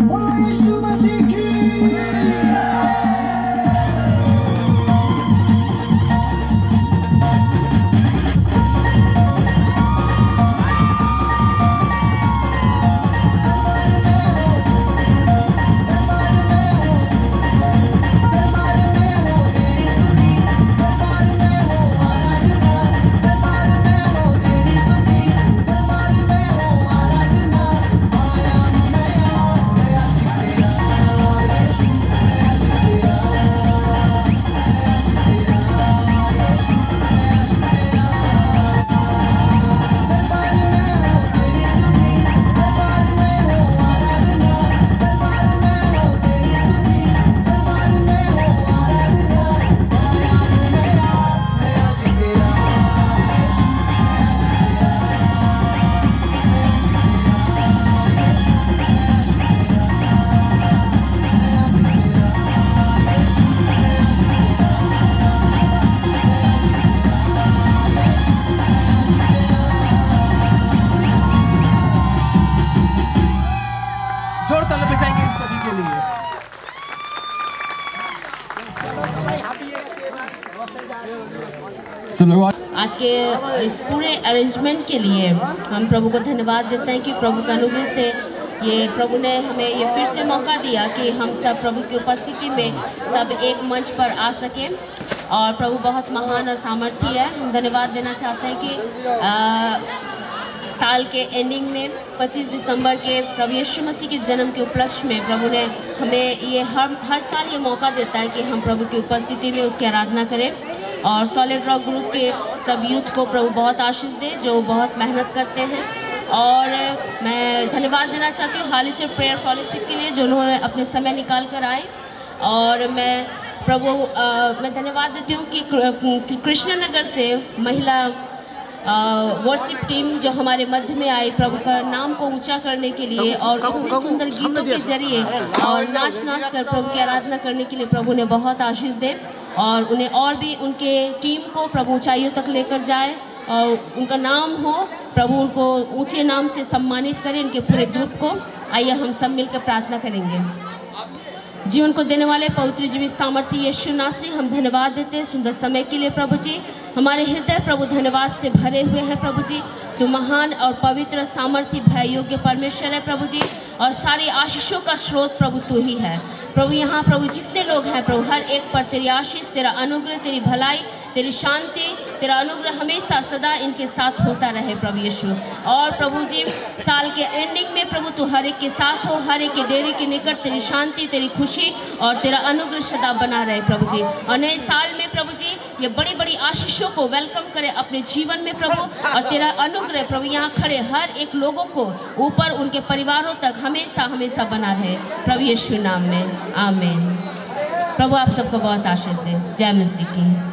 बोलो यीशु मसीह की। जोर ताली बजाएंगे इन सभी के लिए। आज के इस पूरे अरेंजमेंट के लिए हम प्रभु को धन्यवाद देते हैं कि प्रभु का अनुग्रह से ये प्रभु ने हमें ये फिर से मौका दिया कि हम सब प्रभु की उपस्थिति में सब एक मंच पर आ सकें और प्रभु बहुत महान और सामर्थी है। हम धन्यवाद देना चाहते हैं कि साल के एंडिंग में 25 दिसंबर के प्रभु यीशु मसीह के जन्म के उपलक्ष्य में प्रभु ने हमें ये हर साल ये मौका देता है कि हम प्रभु की उपस्थिति में उसकी आराधना करें। और सॉलिड रॉक ग्रुप के सब यूथ को प्रभु बहुत आशीष दे जो बहुत मेहनत करते हैं। और मैं धन्यवाद देना चाहती हूँ हाली से प्रेयर फॉलोशिप के लिए जो उन्होंने अपने समय निकाल कर आए। और मैं मैं धन्यवाद देती हूँ कि कृष्णनगर से महिला वर्शिप टीम जो हमारे मध्य में आई प्रभु का नाम को ऊंचा करने के लिए और इतने सुंदर गीतों के जरिए और नाच कर प्रभु की आराधना करने के लिए प्रभु ने बहुत आशीष दे और उन्हें और भी उनके टीम को प्रभु ऊंचाइयों तक लेकर जाए और उनका नाम हो। प्रभु उनको ऊंचे नाम से सम्मानित करें इनके पूरे ग्रुप को। आइए हम सब मिलकर प्रार्थना करेंगे। जीवन को देने वाले पवित्र जीवित सामर्थ्य यीशु नासरी हम धन्यवाद देते हैं सुंदर समय के लिए। प्रभु जी हमारे हृदय प्रभु धन्यवाद से भरे हुए हैं। प्रभु जी तो महान और पवित्र सामर्थ्य भय योग्य परमेश्वर है प्रभु जी और सारी आशीषों का स्रोत प्रभु तू ही है। प्रभु यहाँ प्रभु जितने लोग हैं प्रभु हर एक पर तेरी आशीष तेरा अनुग्रह तेरी भलाई तेरी शांति तेरा अनुग्रह हमेशा सदा इनके साथ होता रहे प्रभु यीशु। और प्रभु जी साल के एंडिंग में प्रभु तू हर एक के साथ हो, हर एक के डेरे के निकट तेरी शांति तेरी खुशी और तेरा अनुग्रह सदा बना रहे प्रभु जी। और नए साल में प्रभु जी ये बड़ी बड़ी आशीषों को वेलकम करे अपने जीवन में प्रभु और तेरा अनुग्रह प्रभु यहाँ खड़े हर एक लोगों को ऊपर उनके परिवारों तक हमेशा हमेशा बना रहे प्रभु यीशु नाम में आमीन। प्रभु आप सबको बहुत आशीष दे। जय मसीह की।